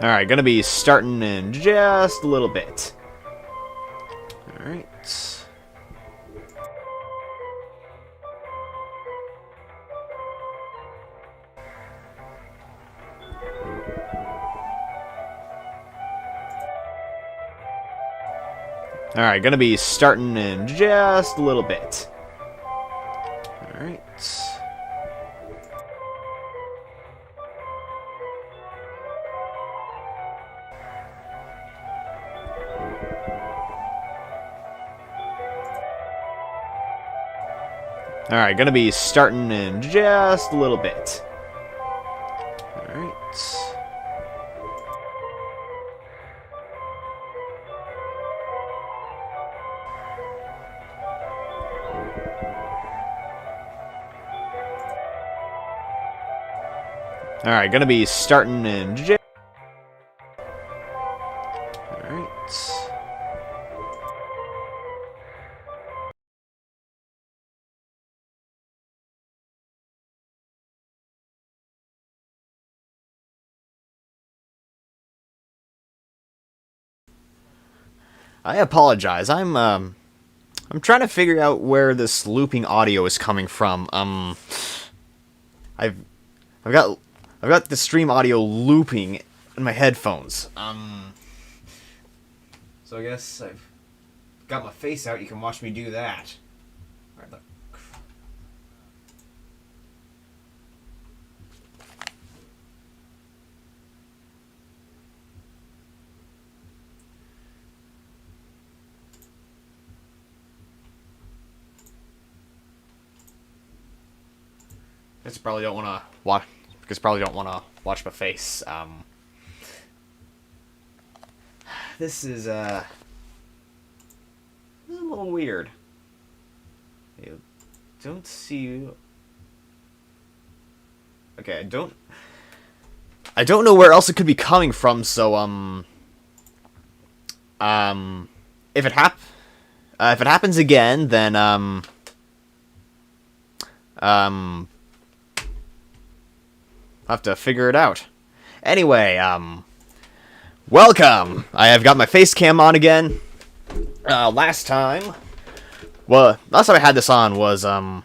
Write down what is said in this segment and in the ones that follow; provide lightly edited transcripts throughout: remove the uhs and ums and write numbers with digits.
Alright, gonna be starting in just a little bit. Alright. Alright, gonna be starting in just a little bit. Alright. Alright, gonna be starting in just a little bit. Alright. Alright, gonna be starting in just... Alright. I apologize. I'm trying to figure out where this looping audio is coming from. I've got the stream audio looping in my headphones. So I guess I've got my face out. You can watch me do that. All right, look. I just probably don't want to watch. Because probably don't want to watch my face. This is a little weird. I don't see you. Okay, I don't know where else it could be coming from. So if it happens again, then I'll have to figure it out. Anyway, welcome! I have got my face cam on again. Last time I had this on was, well,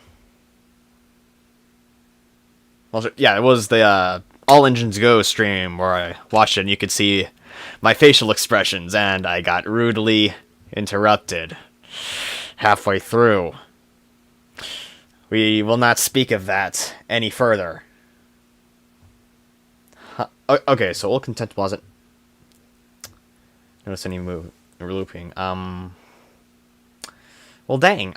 yeah, it was the, All Engines Go stream where I watched it and you could see my facial expressions, and I got rudely interrupted halfway through. We will not speak of that any further. Okay, so old content wasn't. Notice any move looping. Well, dang.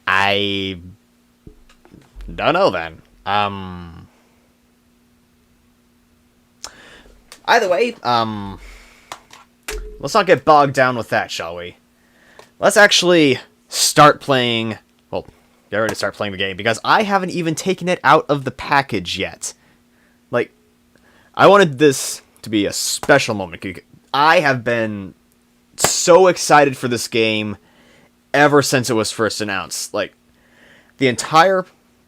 I don't know then. Either way, let's not get bogged down with that, shall we? Let's actually start playing. Well, get ready to start playing the game, because I haven't even taken it out of the package yet. Like, I wanted this to be a special moment. I have been so excited for this game ever since it was first announced. Like, the entire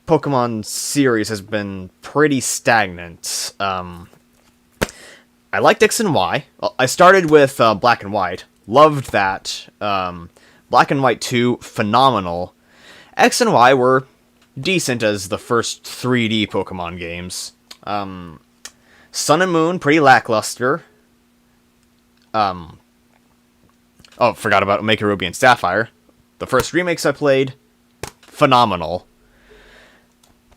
Pokemon series has been pretty stagnant. I liked X and Y. Well, I started with Black and White. Loved that. Black and White 2, phenomenal. X and Y were decent as the first 3D Pokemon games. Sun and Moon, pretty lackluster. Oh, forgot about Omega Ruby and Sapphire. The first remakes I played, phenomenal.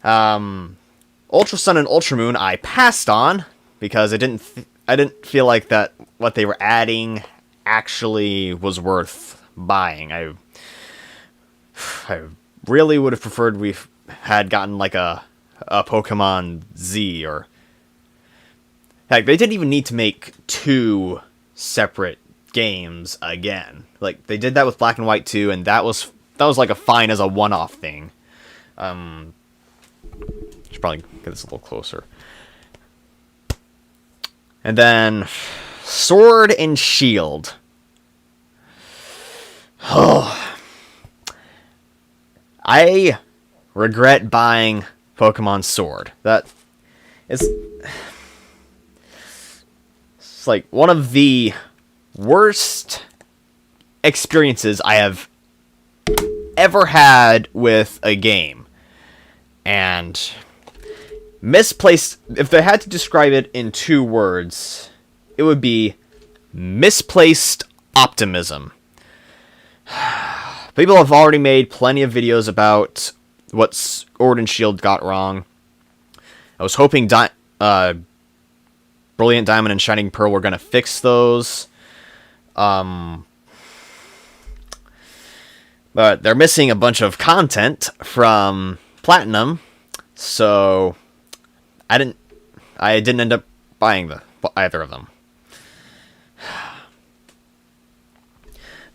Ultra Sun and Ultra Moon I passed on because I didn't feel like that what they were adding actually was worth buying. I really would have preferred we had gotten like a Pokemon Z, or heck, they didn't even need to make 2 separate games again. Like, they did that with Black and White 2, and that was like a fine as a one-off thing. Should probably get this a little closer. And then Sword and Shield. Oh, I regret buying Pokemon Sword. That is... It's like one of the worst experiences I have ever had with a game. And misplaced... If they had to describe it in 2 words, it would be misplaced optimism. People have already made plenty of videos about what Sword and Shield got wrong. I was hoping Brilliant Diamond and Shining Pearl were going to fix those. But they're missing a bunch of content from Platinum, so I didn't end up buying either of them.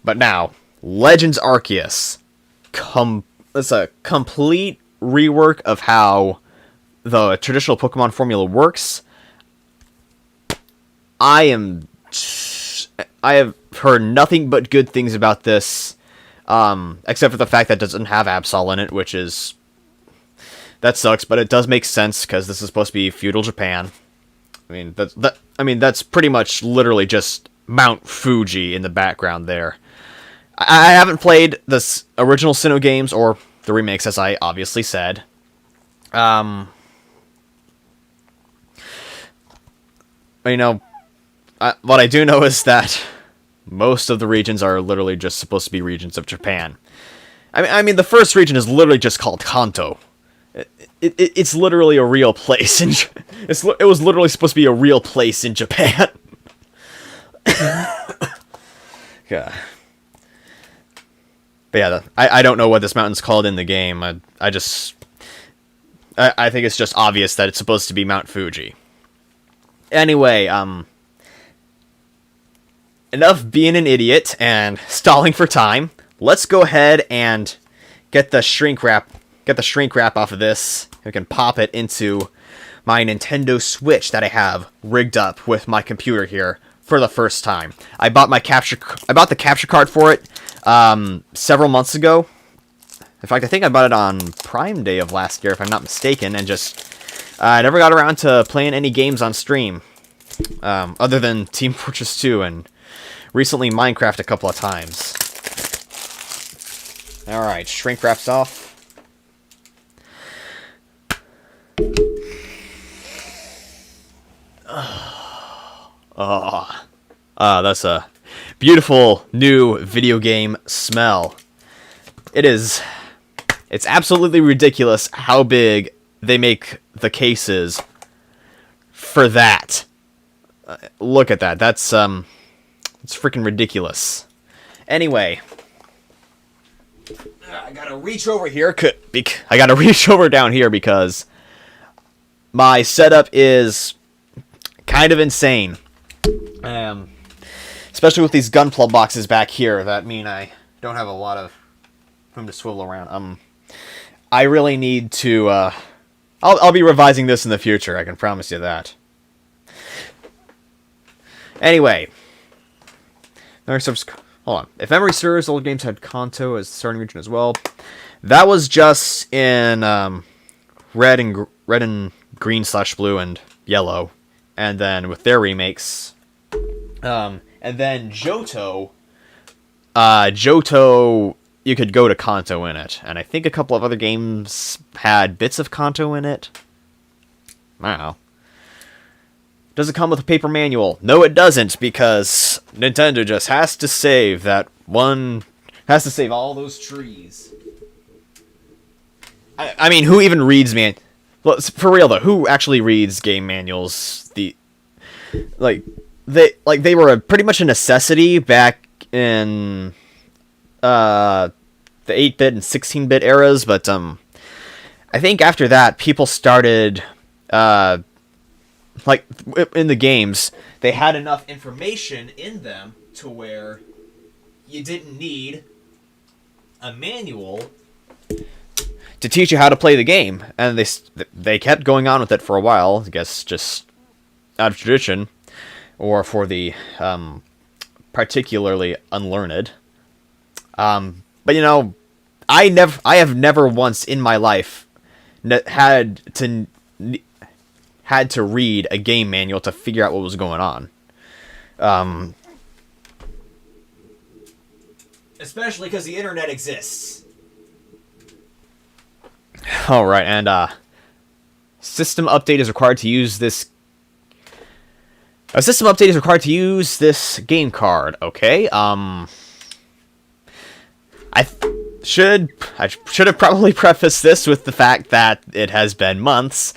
But now, Legends Arceus. It's a complete rework of how the traditional Pokemon formula works. I have heard nothing but good things about this, except for the fact that it doesn't have Absol in it, which is... That sucks, but it does make sense, because this is supposed to be feudal Japan. That's pretty much literally just Mount Fuji in the background there. I haven't played the original Sinnoh games, or the remakes, as I obviously said. What I do know is that most of the regions are literally just supposed to be regions of Japan. I mean, the first region is literally just called Kanto. It's literally a real place. It was literally supposed to be a real place in Japan. Yeah. But yeah, I don't know what this mountain's called in the game. I think it's just obvious that it's supposed to be Mount Fuji. Anyway, enough being an idiot and stalling for time. Let's go ahead and get the shrink wrap off of this. We can pop it into my Nintendo Switch that I have rigged up with my computer here for the first time. I bought the capture card for it several months ago. In fact, I think I bought it on Prime Day of last year, if I'm not mistaken, and just I never got around to playing any games on stream, other than Team Fortress 2 and recently Minecraft a couple of times. Alright, shrink wraps off. That's a beautiful new video game smell. It's absolutely ridiculous how big they make the cases for that. Look at that. It's freaking ridiculous. Anyway, I gotta reach over here. I gotta reach over down here because my setup is kind of insane. Especially with these gunpla boxes back here that mean I don't have a lot of room to swivel around. I really need to, I'll be revising this in the future, I can promise you that. Anyway. Hold on. If memory serves, old games had Kanto as the starting region as well. That was just in, red and green / blue and yellow. And then with their remakes, and then Johto, you could go to Kanto in it. And I think a couple of other games had bits of Kanto in it. I don't know. Does it come with a paper manual? No, it doesn't, because Nintendo just has to save all those trees. I mean, who even reads Well, for real though, who actually reads game manuals? They were pretty much a necessity back in the 8-bit and 16-bit eras, but I think after that people started in the games, they had enough information in them to where you didn't need a manual to teach you how to play the game, and they kept going on with it for a while, I guess just out of tradition, or for the particularly unlearned. But I have never once in my life had to read a game manual to figure out what was going on. Especially because the internet exists. Alright, and system update is required to use this. A system update is required to use this game card. Okay. I should have probably prefaced this with the fact that it has been months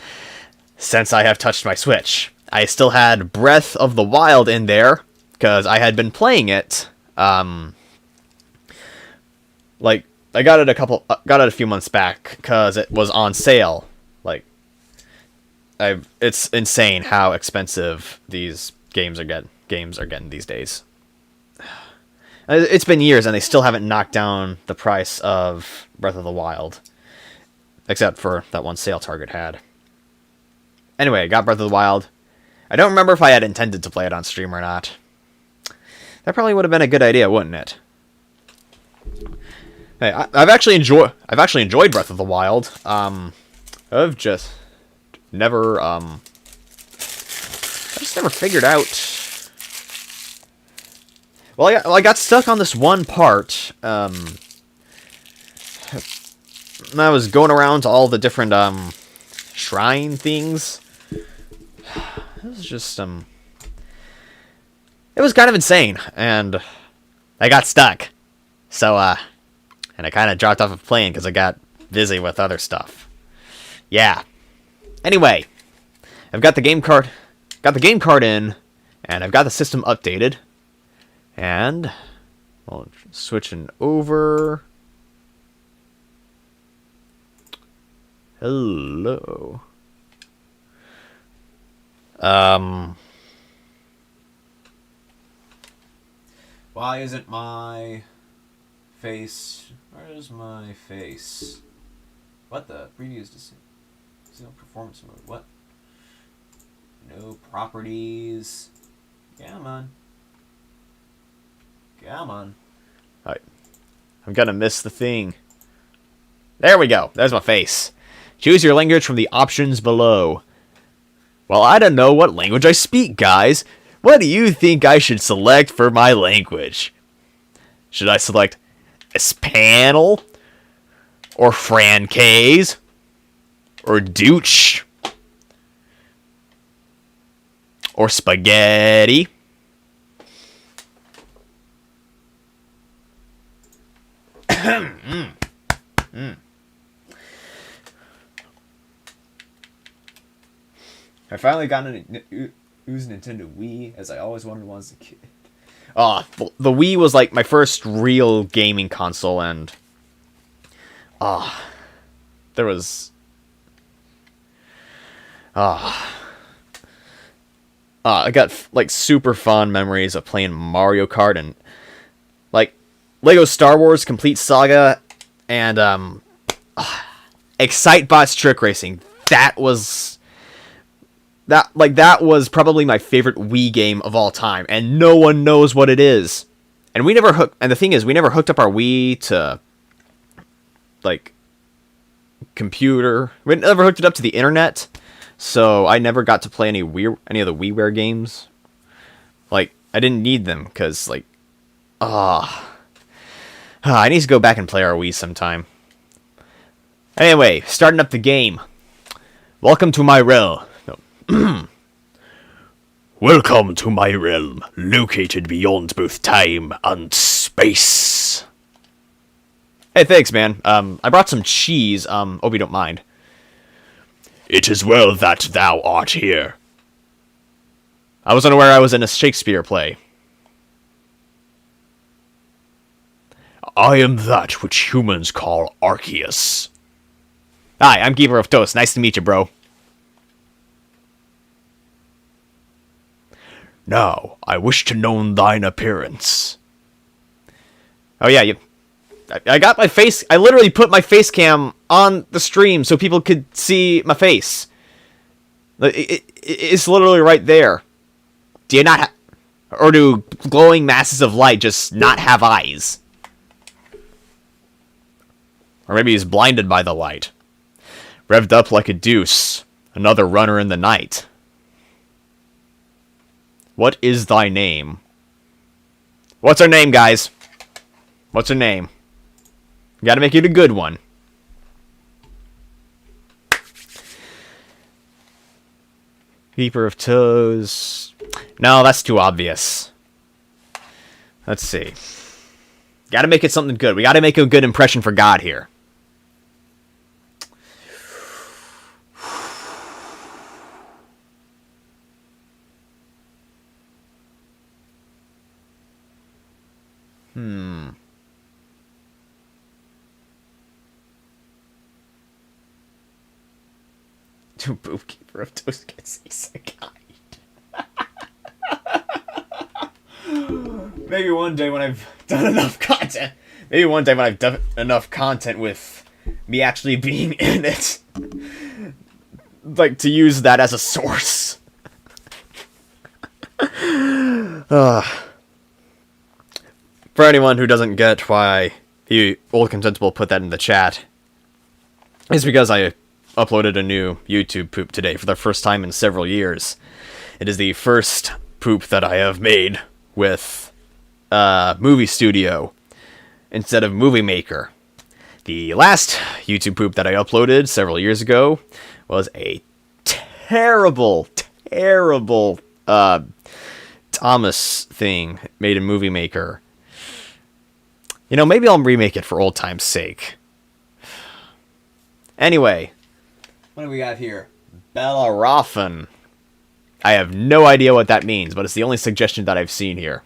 since I have touched my Switch. I still had Breath of the Wild in there because I had been playing it. Like, I got it a few months back because it was on sale. Like, it's insane how expensive these games are getting these days. It's been years and they still haven't knocked down the price of Breath of the Wild, except for that one sale Target had. Anyway, I got Breath of the Wild. I don't remember if I had intended to play it on stream or not. That probably would have been a good idea, wouldn't it? Hey, I've actually enjoyed Breath of the Wild. I've just never figured out. Well, I got stuck on this one part. I was going around to all the different shrine things. It was just it was kind of insane, and I got stuck. So and I kind of dropped off of playing because I got busy with other stuff. Yeah. Anyway, I've got the game card in, and I've got the system updated. And well, switching over. Hello. Why isn't my face? Where's my face? What the? Previews to performance mode. What? No properties. Come on. Come on. Alright. I'm gonna miss the thing. There we go. There's my face. Choose your language from the options below. Well, I don't know what language I speak, guys. What do you think I should select for my language? Should I select Espanol? Or Francaise? Or Douche? Or Spaghetti? I finally got a Nintendo Wii, as I always wanted one as a kid. The Wii was like my first real gaming console, and there was I got like super fond memories of playing Mario Kart and like Lego Star Wars Complete Saga and Excitebot's Trick Racing. That was probably my favorite Wii game of all time, and no one knows what it is. And the thing is, we never hooked up our Wii to like computer. We never hooked it up to the internet, so I never got to play any of the WiiWare games. Like, I didn't need them because like I need to go back and play our Wii sometime. Anyway, starting up the game. Welcome to my realm. No. Welcome to my realm, located beyond both time and space. Hey, thanks, man. I brought some cheese. Hope you don't mind. It is well that thou art here. I was unaware I was in a Shakespeare play. I am that which humans call Arceus. Hi, I'm Keeper of Toast. Nice to meet you, bro. Now, I wish to know thine appearance. Oh yeah, I got my face. I literally put my face cam on the stream so people could see my face. It's literally right there. Do you not or do glowing masses of light just not have eyes? Or maybe he's blinded by the light. Revved up like a deuce. Another runner in the night. What is thy name? What's her name, guys? What's her name? Gotta make it a good one. Keeper of Toes. No, that's too obvious. Let's see. Gotta make it something good. We gotta make a good impression for God here. Keeper of Toes gets Isekai'd. Maybe one day when I've done enough content. Maybe one day when I've done enough content with me actually being in it. Like, to use that as a source. For anyone who doesn't get why Old Contentable put that in the chat, it's because I uploaded a new YouTube poop today for the first time in several years. It is the first poop that I have made with Movie Studio instead of Movie Maker. The last YouTube poop that I uploaded several years ago was a terrible Thomas thing made in Movie Maker. You know, maybe I'll remake it for old time's sake. Anyway, what do we got here? Bellerophon. I have no idea what that means, but it's the only suggestion that I've seen here.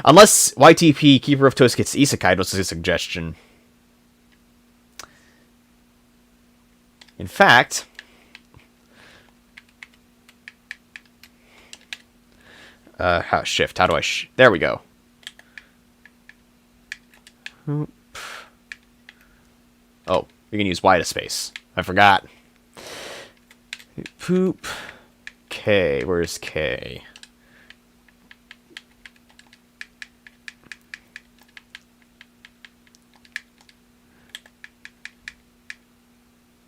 Unless YTP Keeper of Toes gets Isekai'd was a suggestion. In fact, shift. How do I there we go. Oh, we can use Y to space. I forgot. Poop. K. Where's K?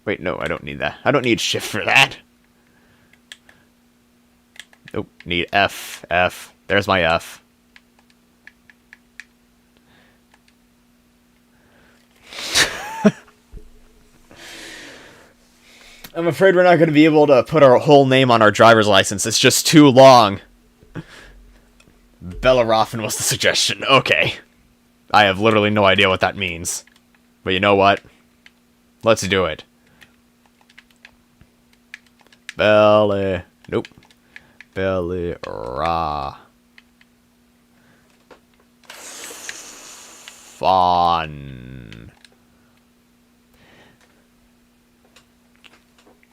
Wait, no, I don't need that. I don't need shift for that. Nope, need F. F. There's my F. I'm afraid we're not going to be able to put our whole name on our driver's license. It's just too long. Bellerophon was the suggestion. Okay. I have literally no idea what that means. But you know what? Let's do it. Nope. Bellerophon.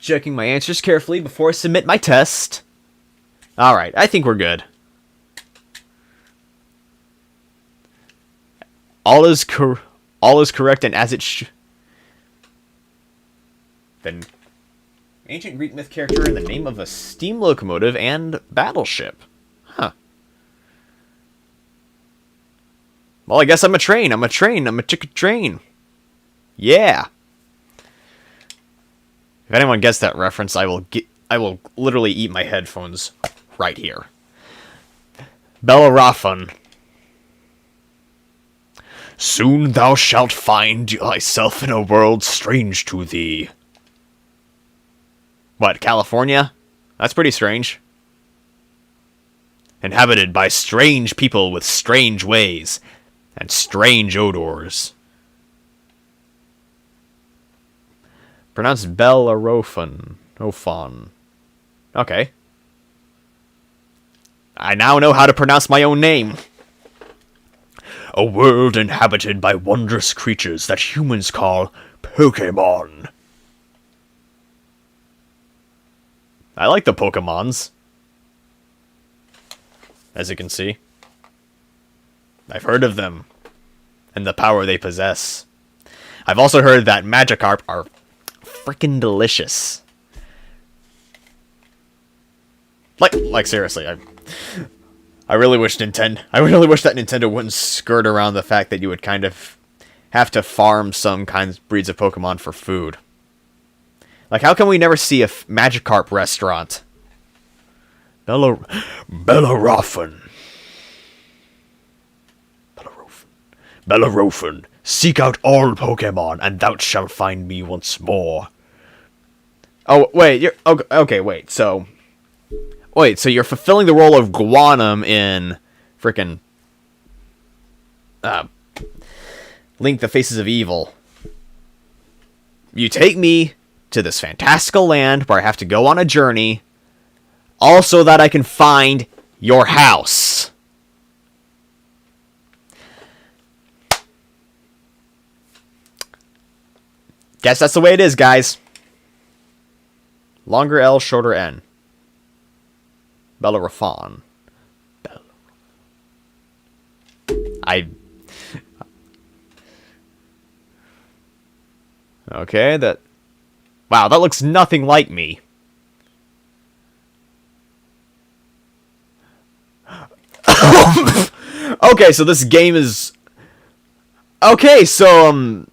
Checking my answers carefully before I submit my test. Alright, I think we're good. All is correct and as it Then ancient Greek myth character in the name of a steam locomotive and battleship. Huh. Well, I guess I'm a train. I'm a chicken train. Yeah. If anyone gets that reference, I will literally eat my headphones right here. Bellerophon. Soon thou shalt find thyself in a world strange to thee. What, California? That's pretty strange. Inhabited by strange people with strange ways and strange odors. Pronounced Bellerophon. Ophon. Okay. I now know how to pronounce my own name. A world inhabited by wondrous creatures that humans call Pokémon. I like the Pokémons. As you can see. I've heard of them. And the power they possess. I've also heard that Magikarp are freaking delicious. Like seriously, I really wish that Nintendo wouldn't skirt around the fact that you would kind of have to farm some kinds breeds of Pokemon for food. Like, how come we never see a Magikarp restaurant? Bellerophon. Bellerophon, seek out all Pokemon, and thou shalt find me once more. Oh, wait, you're... Okay, wait, so... Wait, so you're fulfilling the role of Guanum in... frickin'... Link the Faces of Evil. You take me to this fantastical land where I have to go on a journey, all so that I can find your house. Guess that's the way it is, guys. Longer L, shorter N. Bellerophon. Okay, that... Wow, that looks nothing like me. Okay, so this game is... Okay, so,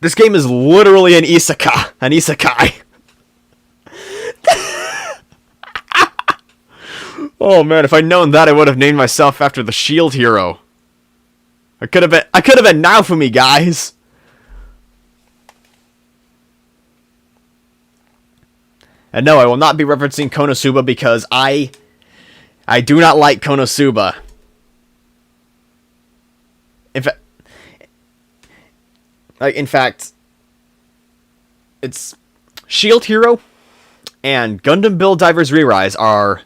this game is literally an isekai. Oh man, if I'd known that, I would have named myself after the Shield Hero. I could have been Naofumi, guys. And no, I will not be referencing Konosuba because I do not like Konosuba. In fact, it's Shield Hero and Gundam Build Divers Re-Rise are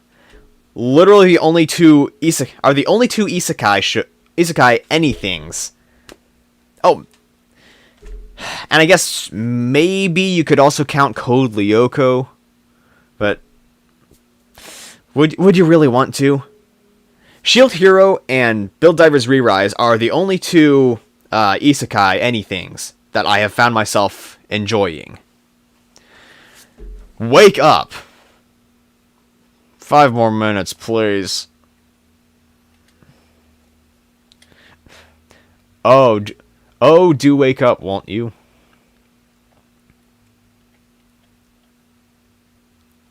literally the only two isekai anythings. Oh, and I guess maybe you could also count Code Lyoko, but would you really want to? Shield Hero and Build Divers Re-Rise are the only two isekai anythings that I have found myself enjoying. Wake up! 5 more minutes, please. Oh, do wake up, won't you?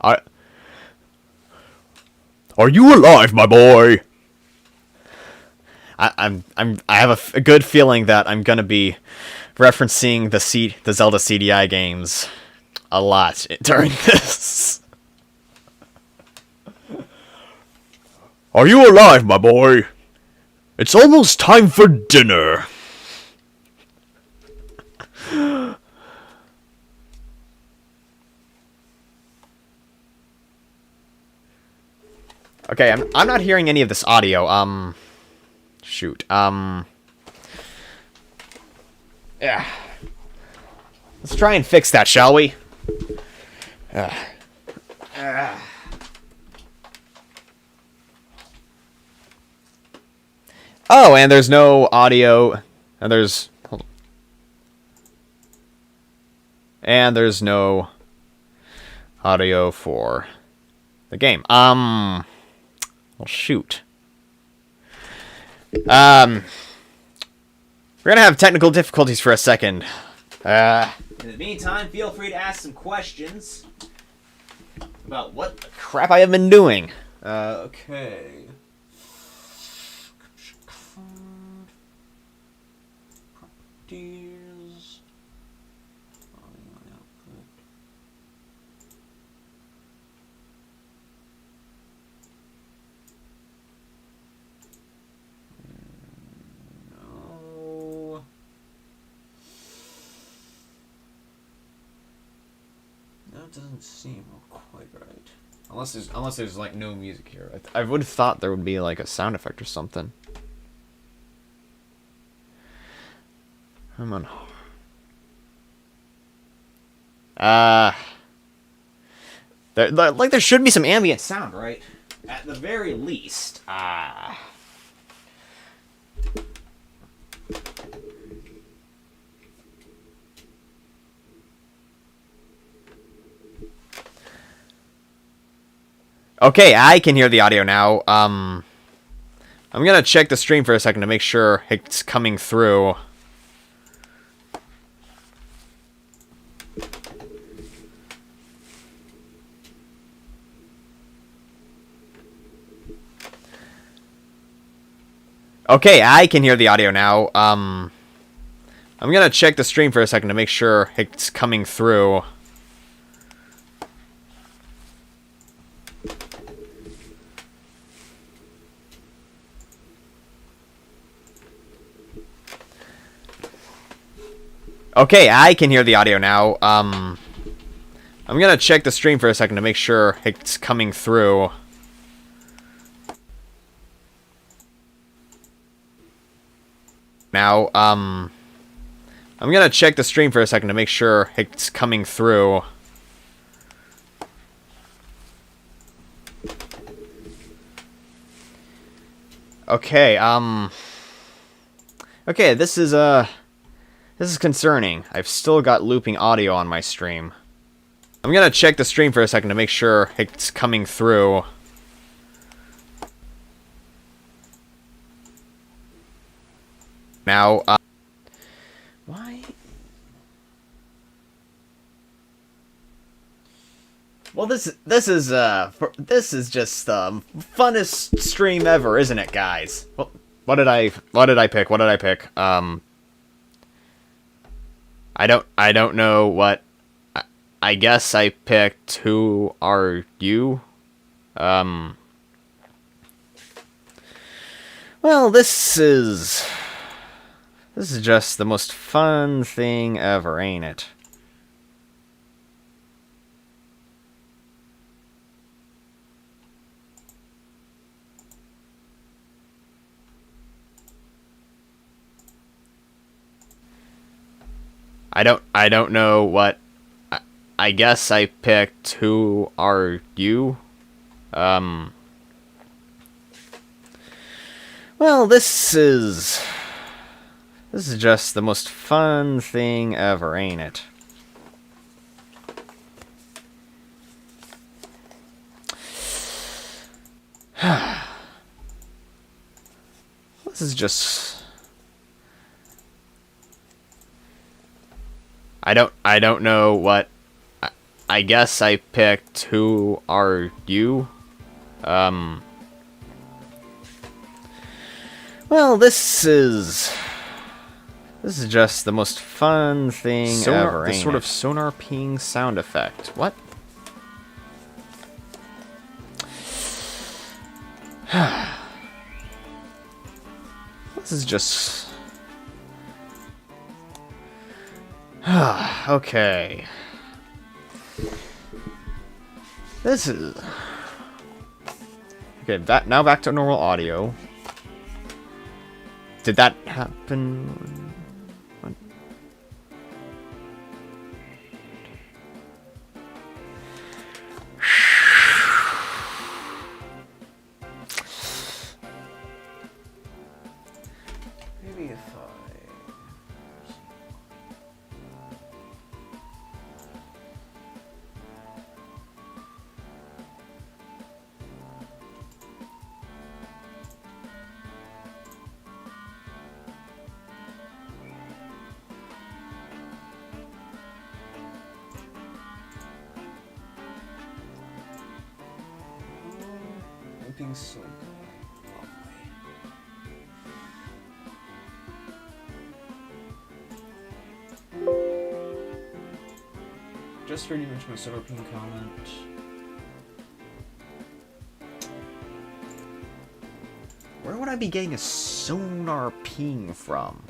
Are you alive, my boy? I have a good feeling that I'm gonna be referencing the Zelda CDI games a lot during this. Are you alive, my boy? It's almost time for dinner. Okay, I'm not hearing any of this audio. Shoot. Yeah. Let's try and fix that, shall we? Oh, and there's no audio, and there's... Hold on. And there's no audio for the game. Well, shoot. We're gonna have technical difficulties for a second. In the meantime, feel free to ask some questions about what the crap I have been doing. Okay. Properties. No. That doesn't seem quite right. Unless there's like no music here. I would have thought there would be like a sound effect or something. Come on. There should be some ambient sound, right? At the very least. Okay, I can hear the audio now. I'm gonna check the stream for a second to make sure it's coming through. Okay, I can hear the audio now. I'm gonna check the stream for a second to make sure it's coming through. Okay, I can hear the audio now. I'm gonna check the stream for a second to make sure it's coming through. Now, I'm gonna check the stream for a second to make sure it's coming through. Okay, okay, this is concerning. I've still got looping audio on my stream. I'm gonna check the stream for a second to make sure it's coming through. Now, why? Well, this is just the funnest stream ever, isn't it, guys? Well, what did I pick? I don't know what. I guess I picked Who Are You? Well, this is just the most fun thing ever, ain't it? I don't know what. I guess I picked Who Are You? Well, this is just the most fun thing ever, ain't it? This is just. I don't know what. I guess I picked Who Are You? Well, this is just the most fun thing ever, ain't it? Sort of sonar ping sound effect. What? This is just. Okay. This is. Okay, now back to normal audio. Did that happen? What? Maybe if being so just for you to mention my solar ping comment. Where would I be getting a sonar ping from?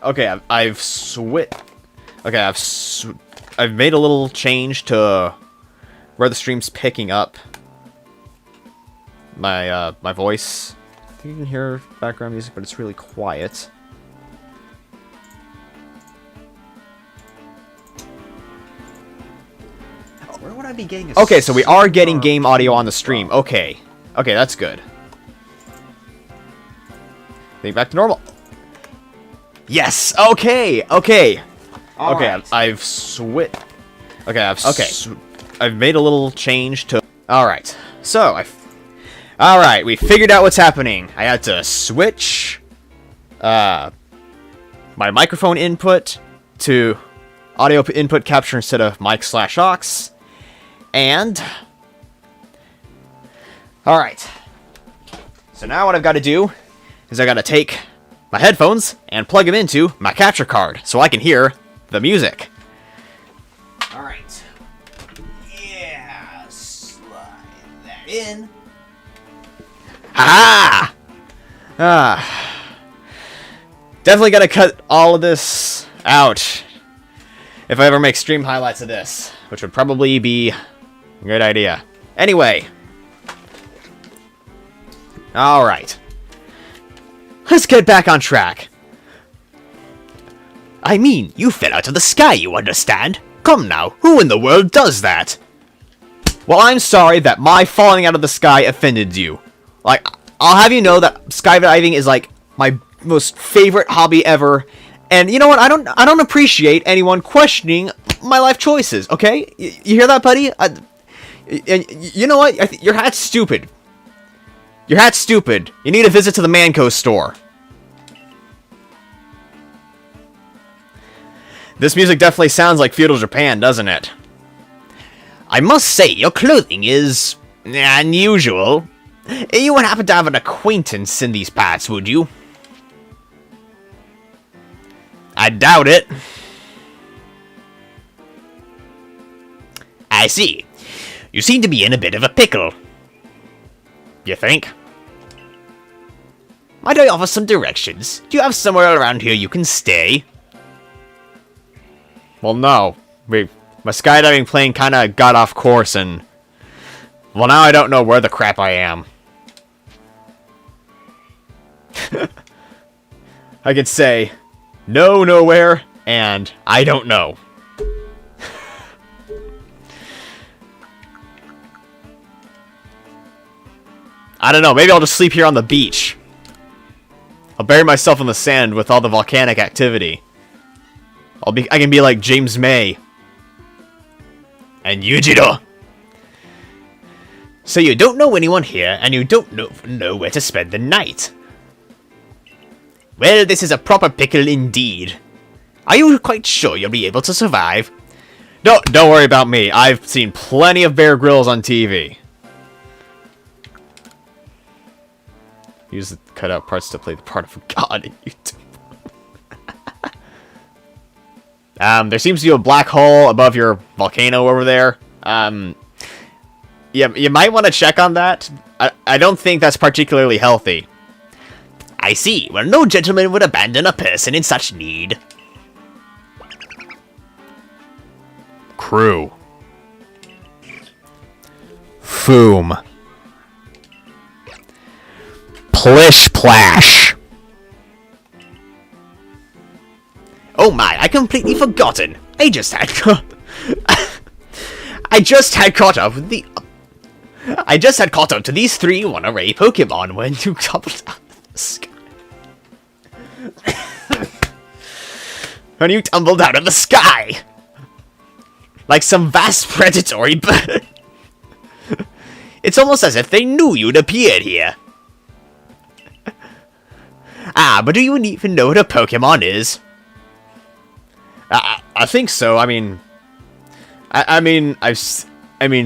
Okay, I've made a little change to where the stream's picking up my my voice. I think you can hear background music, but it's really quiet. Where would I be getting? Okay, so we are getting game audio on the stream. Okay, that's good. Think back to normal. Yes. Okay. Right. I've made a little change to. All right. So all right. We figured out what's happening. I had to switch my microphone input to audio input capture instead of mic/aux. And... alright. So now what I've got to do is I've got to take my headphones and plug them into my capture card so I can hear the music. Alright. Yeah, slide that in. Ha! Definitely gotta cut all of this out if I ever make stream highlights of this, which would probably be a good idea. Anyway. Alright. Let's get back on track. I mean, you fell out of the sky, you understand? Come now, who in the world does that? Well, I'm sorry that my falling out of the sky offended you. Like, I'll have you know that skydiving is like my most favorite hobby ever. And you know what? I don't appreciate anyone questioning my life choices, okay? You hear that, buddy? And you know what? Your hat's stupid. Your hat's stupid. You need a visit to the Manco store. This music definitely sounds like feudal Japan, doesn't it? I must say, your clothing is unusual. You wouldn't happen to have an acquaintance in these parts, would you? I doubt it. I see. You seem to be in a bit of a pickle. You think? Might I offer some directions? Do you have somewhere around here you can stay? Well, no. My skydiving plane kinda got off course and... well, now I don't know where the crap I am. I could say, no, nowhere, and I don't know. I don't know, maybe I'll just sleep here on the beach. I'll bury myself in the sand with all the volcanic activity. I can be like James May. And Yujiro. So you don't know anyone here, and you don't know where to spend the night. Well, this is a proper pickle indeed. Are you quite sure you'll be able to survive? Don't worry about me. I've seen plenty of Bear Grylls on TV. Use the cutout parts to play the part of God in YouTube. There seems to be a black hole above your volcano over there. Yeah, you might want to check on that. I don't think that's particularly healthy. I see. Well, no gentleman would abandon a person in such need. Crew. Foom. Plish Plash. Oh my, I completely forgotten. I just had caught up with the... I just had caught up to these 3 one-array Pokemon when you tumbled out of the sky. When you tumbled out of the sky! Like some vast predatory bird. It's almost as if they knew you'd appeared here. But do you even know what a Pokemon is? I think so. I mean,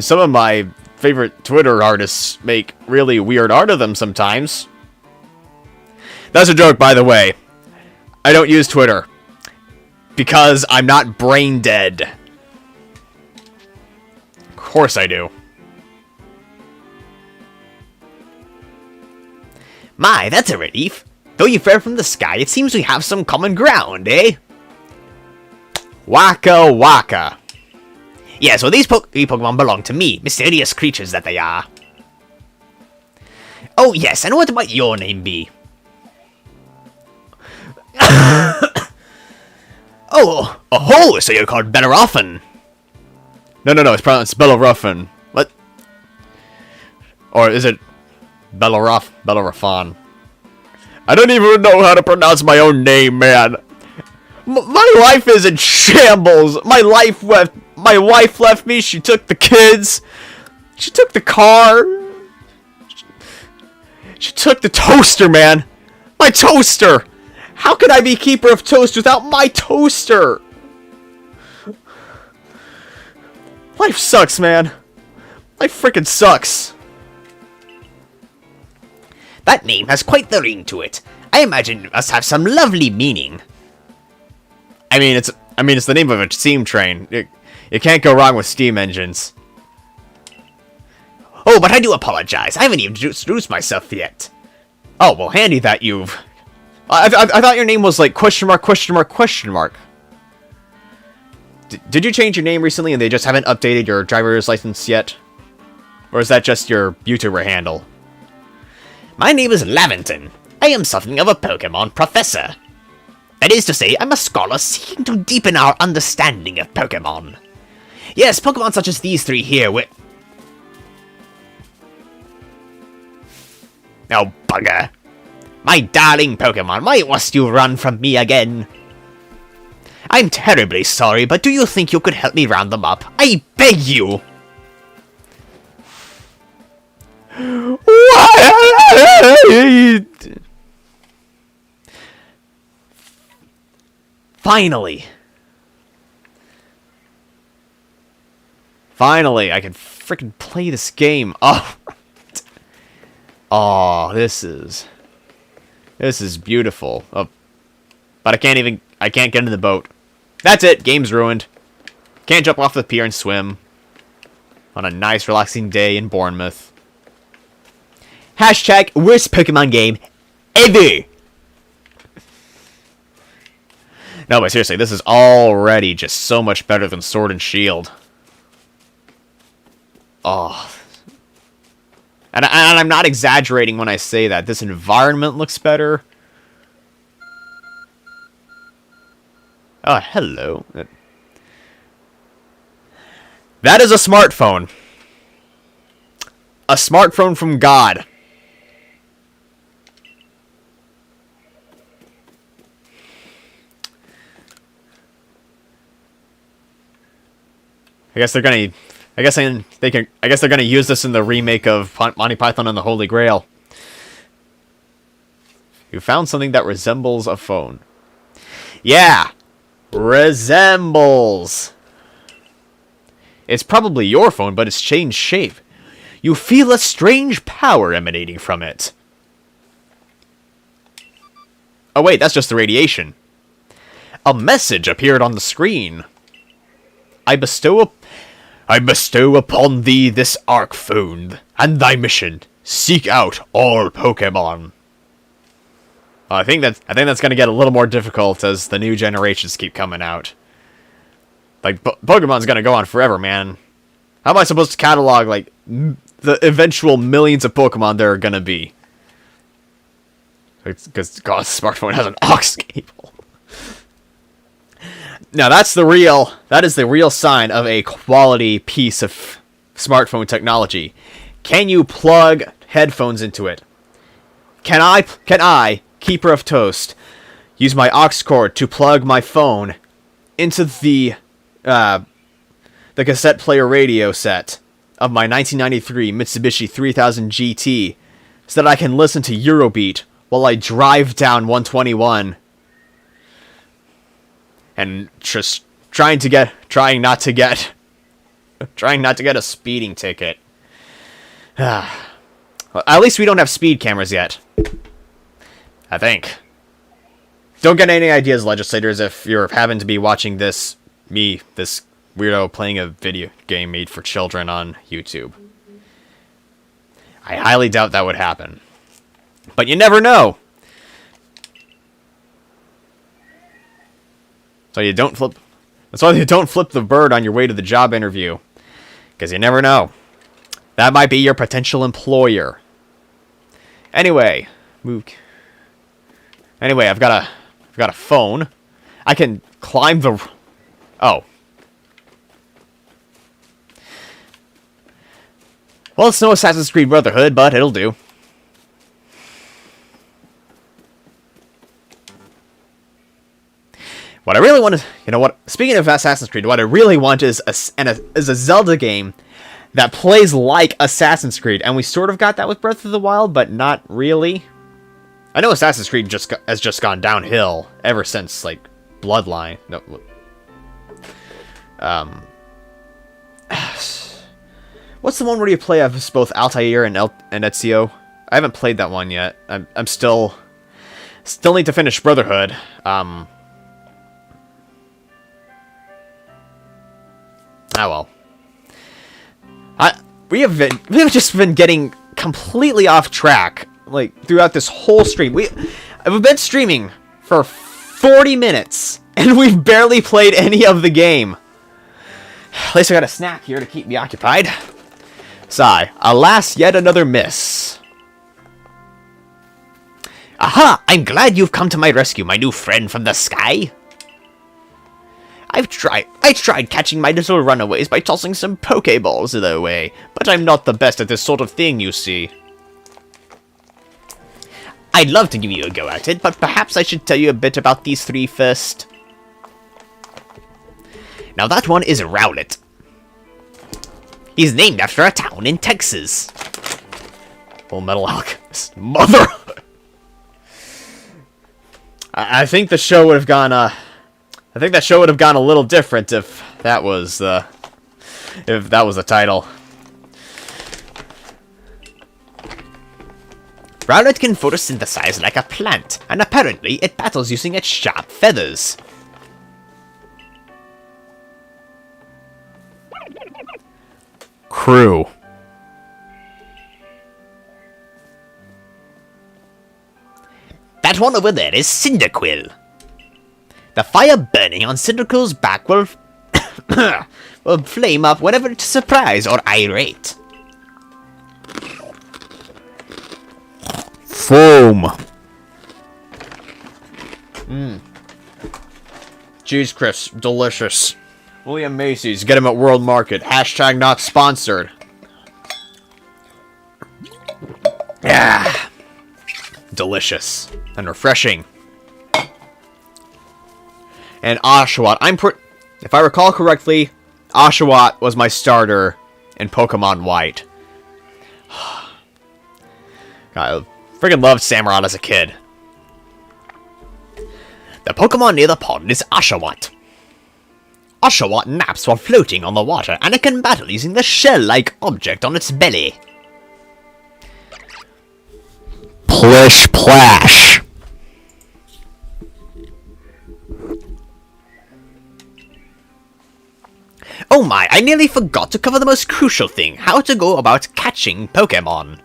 some of my favorite Twitter artists make really weird art of them sometimes. That's a joke, by the way. I don't use Twitter because I'm not brain dead. Of course I do. My, that's a relief. Though you fell from the sky, it seems we have some common ground, eh? Waka Waka. Yeah, so these Pokemon belong to me, mysterious creatures that they are. Oh yes, and what might your name be? Oh, oh, so you're called Bellerophon. No, it's pronounced Bellerophon. What? Or is it Bellerophon? I don't even know how to pronounce my own name, man. My life is in shambles. My wife left me. She took the kids. She took the car. She took the toaster, man. My toaster. How could I be keeper of toast without my toaster? Life sucks, man. Life frickin' sucks. That name has quite the ring to it. I imagine it must have some lovely meaning. I mean, it's the name of a steam train. You can't go wrong with steam engines. Oh, but I do apologize. I haven't even introduced myself yet. Oh, well, handy that you've... I thought your name was like question mark, question mark, question mark. Did you change your name recently and they just haven't updated your driver's license yet? Or is that just your YouTuber handle? My name is Lavington. I am something of a Pokémon professor. That is to say, I'm a scholar seeking to deepen our understanding of Pokémon. Yes, Pokémon such as these three here with... Oh, bugger. My darling Pokémon, why must you run from me again? I'm terribly sorry, but do you think you could help me round them up? I beg you! What? Finally. Finally, I can frickin' play this game. Oh. Oh, this is beautiful. Oh, but I can't get in the boat. That's it, game's ruined. Can't jump off the pier and swim. On a nice, relaxing day in Bournemouth. Hashtag worst Pokemon game ever! No, but seriously, this is already just so much better than Sword and Shield. Oh. And I'm not exaggerating when I say that. This environment looks better. Oh, hello. That is a smartphone. A smartphone from God. I guess they're gonna use this in the remake of Monty Python and the Holy Grail. You found something that resembles a phone. Yeah, resembles. It's probably your phone, but it's changed shape. You feel a strange power emanating from it. Oh wait, that's just the radiation. A message appeared on the screen. I bestow upon thee this Arc Phone, and thy mission: seek out all Pokémon. I think that's gonna get a little more difficult as the new generations keep coming out. Like Pokemon's gonna go on forever, man. How am I supposed to catalog like the eventual millions of Pokemon there are gonna be? Because God's smartphone has an aux cable. Now that is the real sign of a quality piece of smartphone technology. Can you plug headphones into it? Can I, Keeper of Toast, use my aux cord to plug my phone into the cassette player radio set of my 1993 Mitsubishi 3000 GT so that I can listen to Eurobeat while I drive down 121? And just trying not to get a speeding ticket. Well, at least we don't have speed cameras yet. I think. Don't get any ideas, legislators, if you're happen to be watching this weirdo playing a video game made for children on YouTube. I highly doubt that would happen. But you never know. So that's why you don't flip the bird on your way to the job interview. Because you never know. That might be your potential employer. Anyway, I've got a phone. I can climb the... Oh. Well, it's no Assassin's Creed Brotherhood, but it'll do. What I really want is, speaking of Assassin's Creed, what I really want is a Zelda game that plays like Assassin's Creed, and we sort of got that with Breath of the Wild, but not really. I know Assassin's Creed has just gone downhill ever since, like, Bloodline. No, What's the one where you play as both Altair and Ezio? I haven't played that one yet. I'm still need to finish Brotherhood. Oh well. We have just been getting completely off track, like, throughout this whole stream. We've been streaming for 40 minutes, and we've barely played any of the game. At least I got a snack here to keep me occupied. Sigh. Alas, yet another miss. Aha! I'm glad you've come to my rescue, my new friend from the sky. I tried catching my little runaways by tossing some Pokeballs their way, but I'm not the best at this sort of thing, you see. I'd love to give you a go at it, but perhaps I should tell you a bit about these three first. Now that one is Rowlet. He's named after a town in Texas. Full Metal Alchemist. Mother! I think the show would have gone, I think that show would have gone a little different if that was the title. Rowlet can photosynthesize like a plant, and apparently it battles using its sharp feathers. Crew. That one over there is Cyndaquil. The fire burning on Cyndaquil's back will flame up whenever it's surprised or irate. Foam. Cheese crisps, delicious. William Macy's, get him at World Market. Hashtag not sponsored. Yeah. Delicious and refreshing. And Oshawott. If I recall correctly, Oshawott was my starter in Pokemon White. God, I freaking loved Samurott as a kid. The Pokemon near the pond is Oshawott. Oshawott naps while floating on the water, and it can battle using the shell-like object on its belly. Plish Plash. Oh my, I nearly forgot to cover the most crucial thing, how to go about catching Pokémon.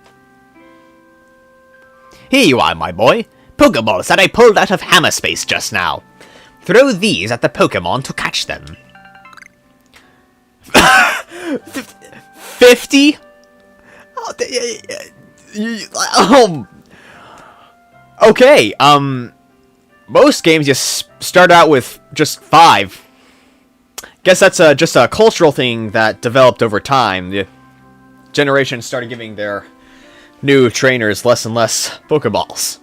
Here you are, my boy. Pokeballs that I pulled out of Hammer Space just now. Throw these at the Pokémon to catch them. 50? Okay, most games you start out with just 5. Guess that's just a cultural thing that developed over time. The generations started giving their new trainers less and less Pokeballs.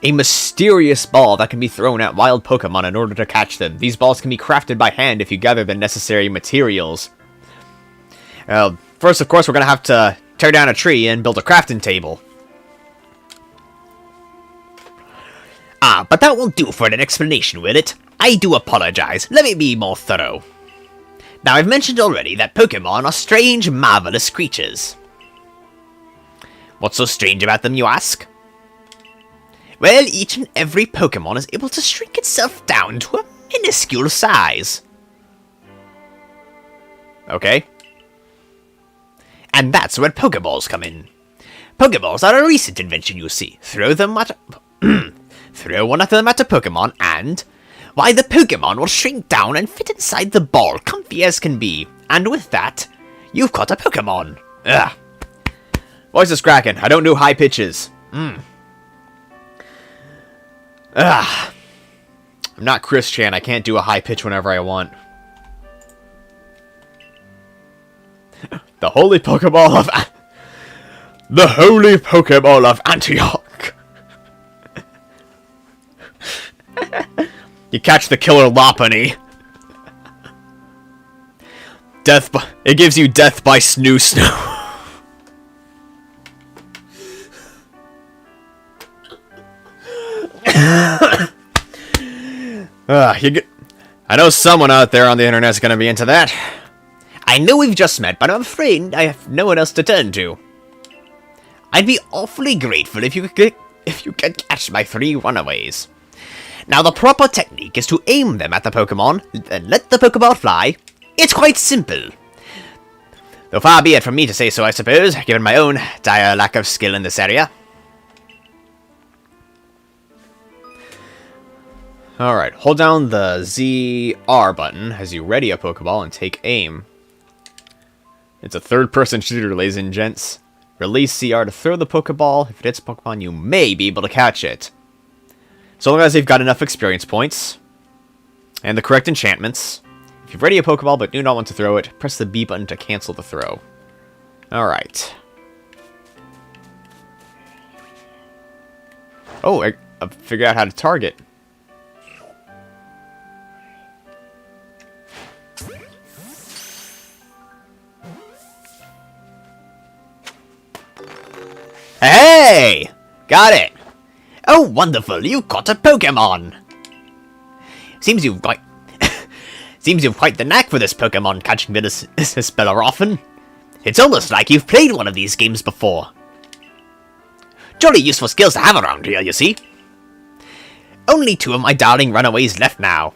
A mysterious ball that can be thrown at wild Pokemon in order to catch them. These balls can be crafted by hand if you gather the necessary materials. First, of course, we're going to have to tear down a tree and build a crafting table. Ah, but that won't do for an explanation, will it? I do apologize. Let me be more thorough. Now, I've mentioned already that Pokemon are strange, marvelous creatures. What's so strange about them, you ask? Well, each and every Pokemon is able to shrink itself down to a minuscule size. Okay. And that's where Pokeballs come in. Pokeballs are a recent invention, you see. Throw one at them at a Pokemon, and why, the Pokemon will shrink down and fit inside the ball, comfy as can be. And with that, you've caught a Pokemon. Ugh. Voice is cracking. I don't do high pitches. I'm not Chris Chan. I can't do a high pitch whenever I want. The Holy Pokeball of... The Holy Pokeball of Antioch. You catch the killer Lopunny. It gives you death by Snoo Snoo. I know someone out there on the internet is going to be into that. I know we've just met, but I'm afraid I have no one else to turn to. I'd be awfully grateful if you could catch my 3 runaways. Now, the proper technique is to aim them at the Pokémon, then let the Pokéball fly. It's quite simple. Though far be it from me to say so, I suppose, given my own dire lack of skill in this area. Alright, hold down the ZR button as you ready a Pokeball and take aim. It's a third-person shooter, ladies and gents. Release CR to throw the Pokeball. If it hits Pokemon, you may be able to catch it. So long as they've got enough experience points and the correct enchantments. If you've ready a Pokeball but do not want to throw it, press the B button to cancel the throw. Alright. Oh, I figured out how to target. Hey! Got it! Oh, wonderful! You caught a Pokémon! Seems you've quite the knack for this Pokémon catching this Bellerophon. It's almost like you've played one of these games before. Jolly useful skills to have around here, you see. Only 2 of my darling runaways left now.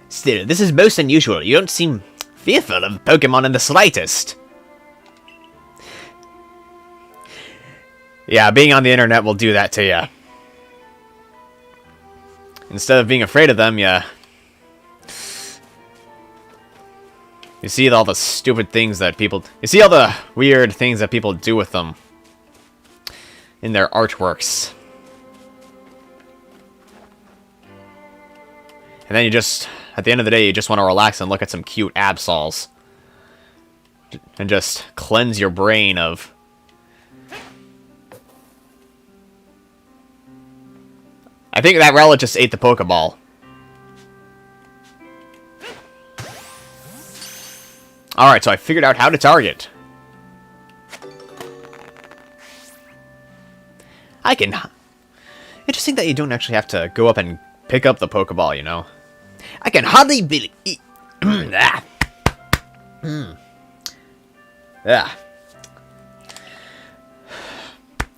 Still, this is most unusual. You don't seem fearful of Pokémon in the slightest. Yeah, being on the internet will do that to you. Instead of being afraid of them, you see all the stupid things that people... You see all the weird things that people do with them in their artworks. And then you just... At the end of the day, you just want to relax and look at some cute Absols. And just cleanse your brain of... I think that relic just ate the Pokeball. Alright, so I figured out how to target. I can... Interesting that you don't actually have to go up and pick up the Pokeball, you know? I can hardly believe... Yeah.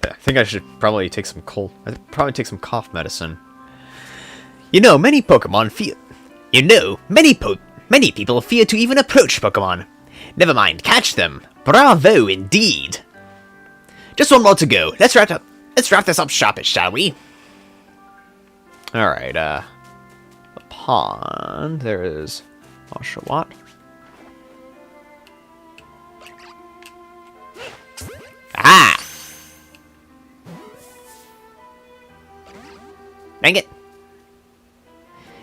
I think I should probably take some cough medicine. You know, many Pokemon fear... many people fear to even approach Pokemon. Never mind, catch them. Bravo, indeed. Just 1 more to go. Let's wrap this up sharpish, shall we? Alright, the pond. There is Oshawott. Ah! Dang it.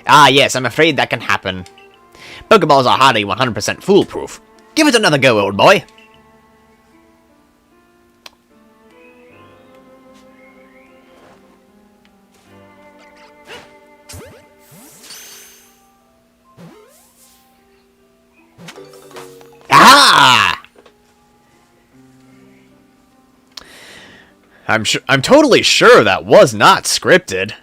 Ah, yes, I'm afraid that can happen. Pokeballs are hardly 100% foolproof. Give it another go, old boy. Ah! I'm totally sure that was not scripted.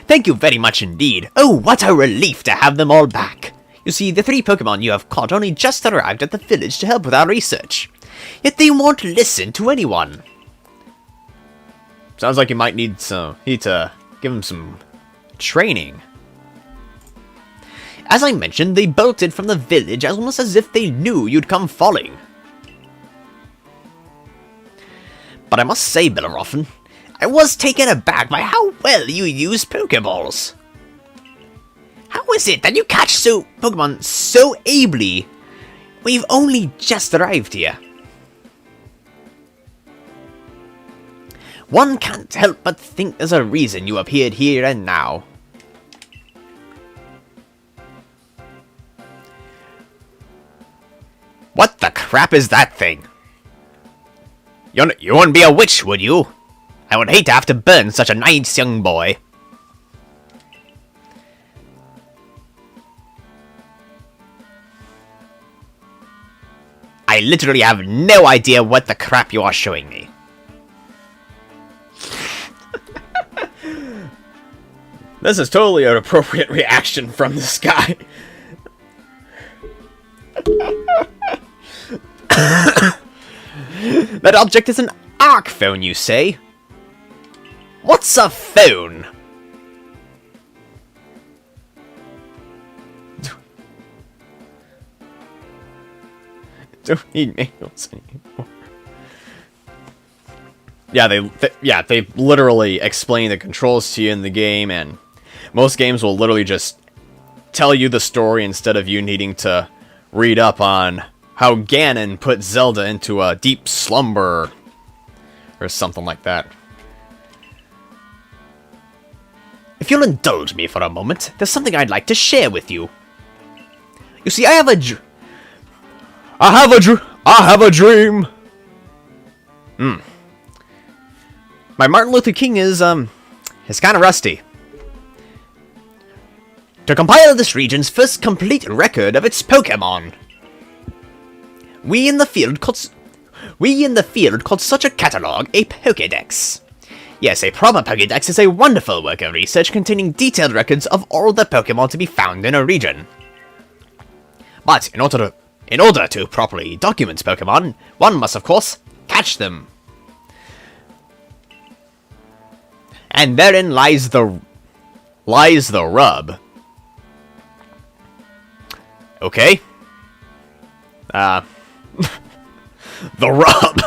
Thank you very much indeed. Oh, what a relief to have them all back. You see, the 3 Pokemon you have caught only just arrived at the village to help with our research. Yet they won't listen to anyone. Sounds like you might need to give them some training. As I mentioned, they bolted from the village almost as if they knew you'd come falling. But I must say, Bellerophon, I was taken aback by how well you use Pokeballs. How is it that you catch Pokemon so ably when you've only just arrived here? One can't help but think there's a reason you appeared here and now. What the crap is that thing? You wouldn't be a witch, would you? I would hate to have to burn such a nice young boy. I literally have no idea what the crap you are showing me. This is totally an appropriate reaction from this guy. That object is an arc phone, you say? What's a phone? Don't need manuals anymore. Yeah, they literally explain the controls to you in the game, and most games will literally just tell you the story instead of you needing to read up on how Ganon put Zelda into a deep slumber or something like that. If you'll indulge me for a moment, there's something I'd like to share with you. You see, I have a dream. My Martin Luther King is kind of rusty. To compile this region's first complete record of its Pokémon. We in the field called such a catalog a Pokédex. Yes, a proper Pokédex is a wonderful work of research containing detailed records of all the Pokémon to be found in a region. But in order to properly document Pokémon, one must of course catch them. And therein lies the rub. Okay. The rub.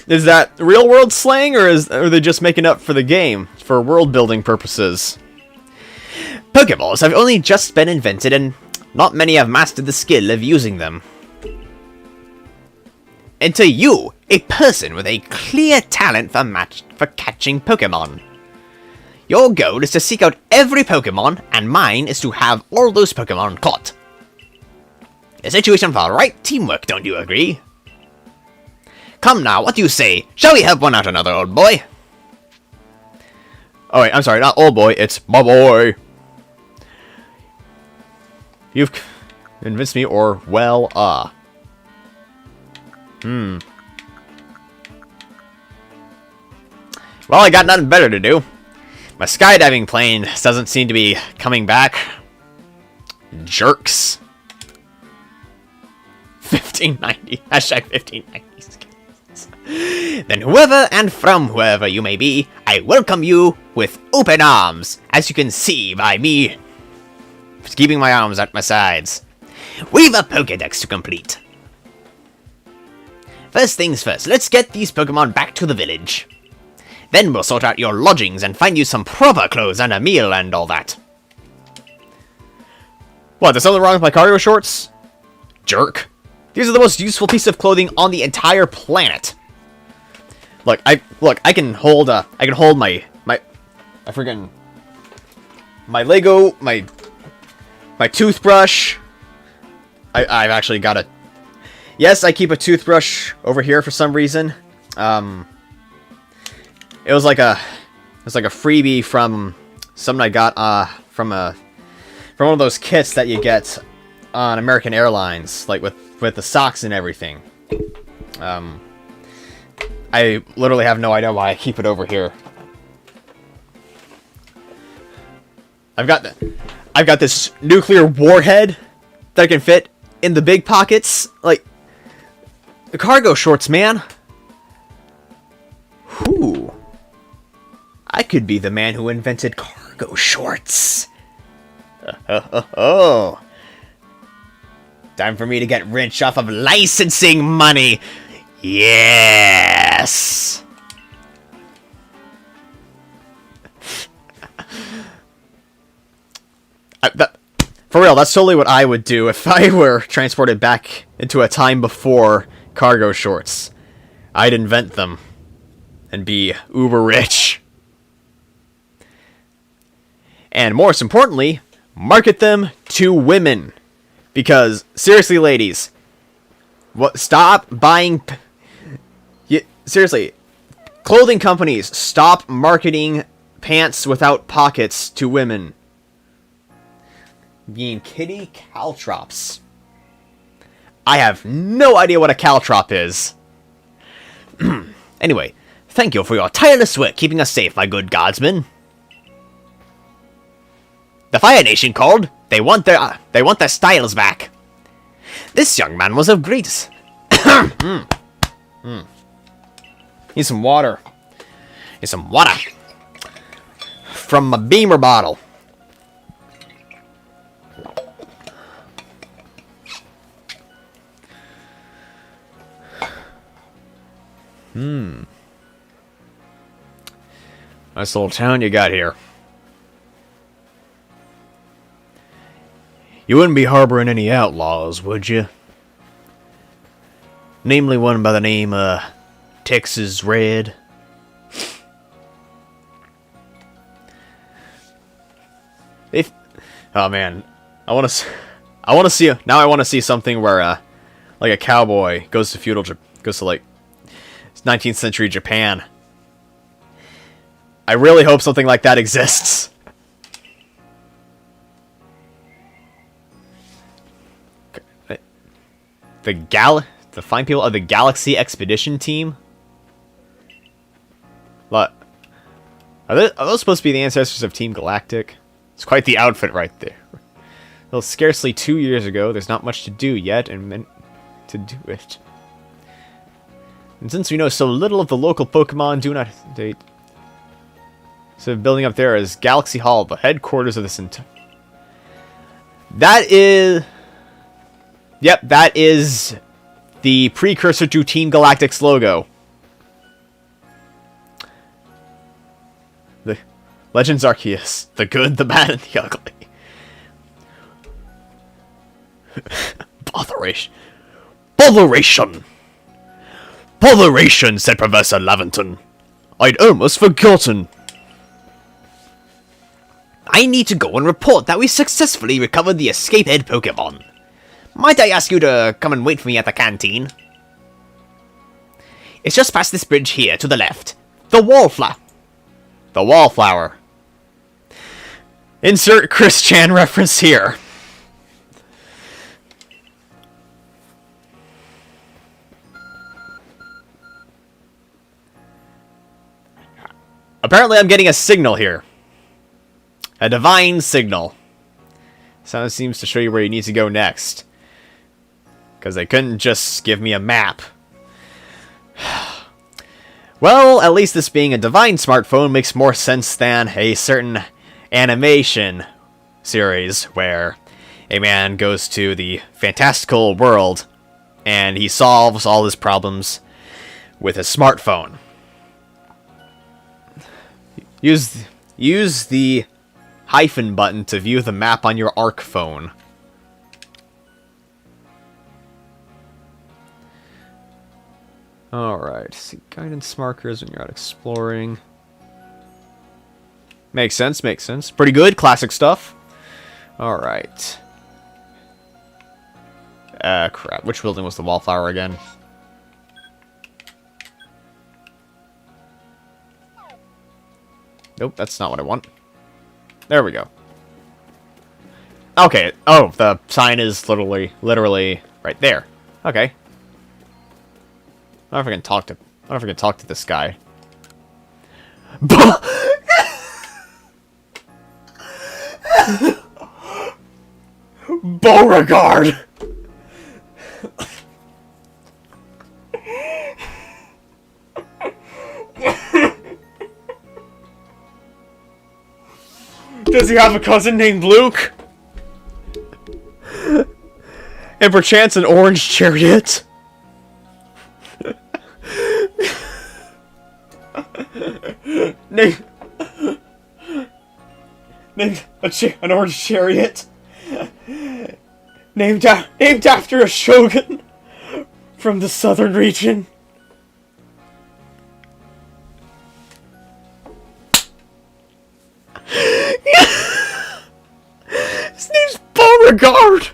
Is that real world slang, or are they just making up for the game for world building purposes? Pokeballs have only just been invented, and not many have mastered the skill of using them. And to you, a person with a clear talent for catching Pokemon. Your goal is to seek out every Pokemon, and mine is to have all those Pokemon caught. A situation for right teamwork, don't you agree? Come now, what do you say? Shall we help one out another, old boy? Oh wait, I'm sorry, not old boy, it's my boy. You've convinced me, or well, Well, I got nothing better to do. My skydiving plane doesn't seem to be coming back. Jerks. 1590. Hashtag 1590. Then whoever and from whoever you may be, I welcome you with open arms, as you can see by me keeping my arms at my sides. We've a Pokédex to complete. First things first, let's get these Pokemon back to the village. Then we'll sort out your lodgings and find you some proper clothes and a meal and all that. What, there's something wrong with my cargo shorts? Jerk. These are the most useful piece of clothing on the entire planet. Look, I can hold my freaking my Lego, my toothbrush. I've actually got a. Yes, I keep a toothbrush over here for some reason. It was like a freebie from something I got from one of those kits that you get on American Airlines, like with the socks and everything. I literally have no idea why I keep it over here. I've got this nuclear warhead that can fit in the big pockets, like the cargo shorts, man. Whew. I could be the man who invented cargo shorts. Oh. Time for me to get rich off of licensing money. Yes. For real, that's totally what I would do if I were transported back into a time before cargo shorts. I'd invent them and be uber rich. And most importantly, market them to women. Because, seriously, ladies, stop buying... seriously, clothing companies, stop marketing pants without pockets to women. Being kitty caltrops. I have no idea what a caltrop is. Anyway, thank you for your tireless work keeping us safe, my good guardsmen. The Fire Nation called. They want their styles back. This young man was of great... Need some water. Need some water. From a beamer bottle. Nice little town you got here. You wouldn't be harboring any outlaws, would you? Namely one by the name, Texas Red. Oh man, I want to see now. I want to see something where, like a cowboy goes to like 19th century Japan. I really hope something like that exists. The fine people of the Galaxy Expedition Team. What? Are those supposed to be the ancestors of Team Galactic? It's quite the outfit right there. Well, scarcely 2 years ago, there's not much to do yet, and meant to do it. And since we know so little of the local Pokemon, do not date. So building up there is Galaxy Hall, the headquarters of this entire... That is... Yep, that is the precursor to Team Galactic's logo. The Legends Arceus. The good, the bad, and the ugly. Botheration. Botheration! Botheration, said Professor Laventon. I'd almost forgotten. I need to go and report that we successfully recovered the Isekai'd Pokémon. Might I ask you to come and wait for me at the canteen? It's just past this bridge here, to the left. The Wallflower. The Wallflower. Insert Chris Chan reference here. Apparently I'm getting a signal here. A divine signal. Sound seems to show you where you need to go next. Because they couldn't just give me a map. Well, at least this being a divine smartphone makes more sense than a certain animation series where a man goes to the fantastical world and he solves all his problems with a smartphone. Use the hyphen button to view the map on your Arc phone. Alright, see guidance markers when you're out exploring. Makes sense, makes sense. Pretty good, classic stuff. Alright. Crap. Which building was the Wallflower again? Nope, that's not what I want. There we go. Okay. Oh, the sign is literally right there. Okay. I don't know if I can talk to this guy. Beauregard! Does he have a cousin named Luke? And perchance an orange chariot? Named an orange chariot? Named after a shogun from the southern region? His name's Beauregard!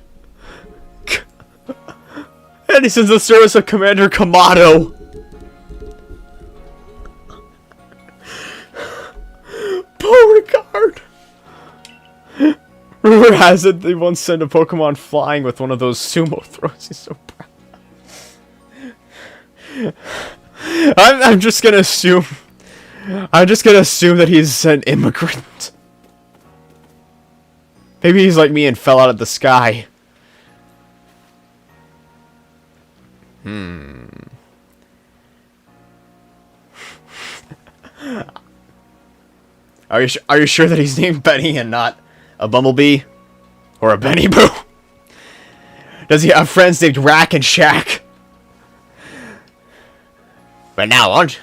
And he's in the service of Commander Kamado. Beauregard! Rumor has it they once sent a Pokemon flying with one of those sumo throws. He's so proud. I'm just gonna assume that he's an immigrant. Maybe he's like me and fell out of the sky. Are you sure that he's named Benny and not a Bumblebee? Or a Benny Boo? Does he have friends named Rack and Shack? But now, aren't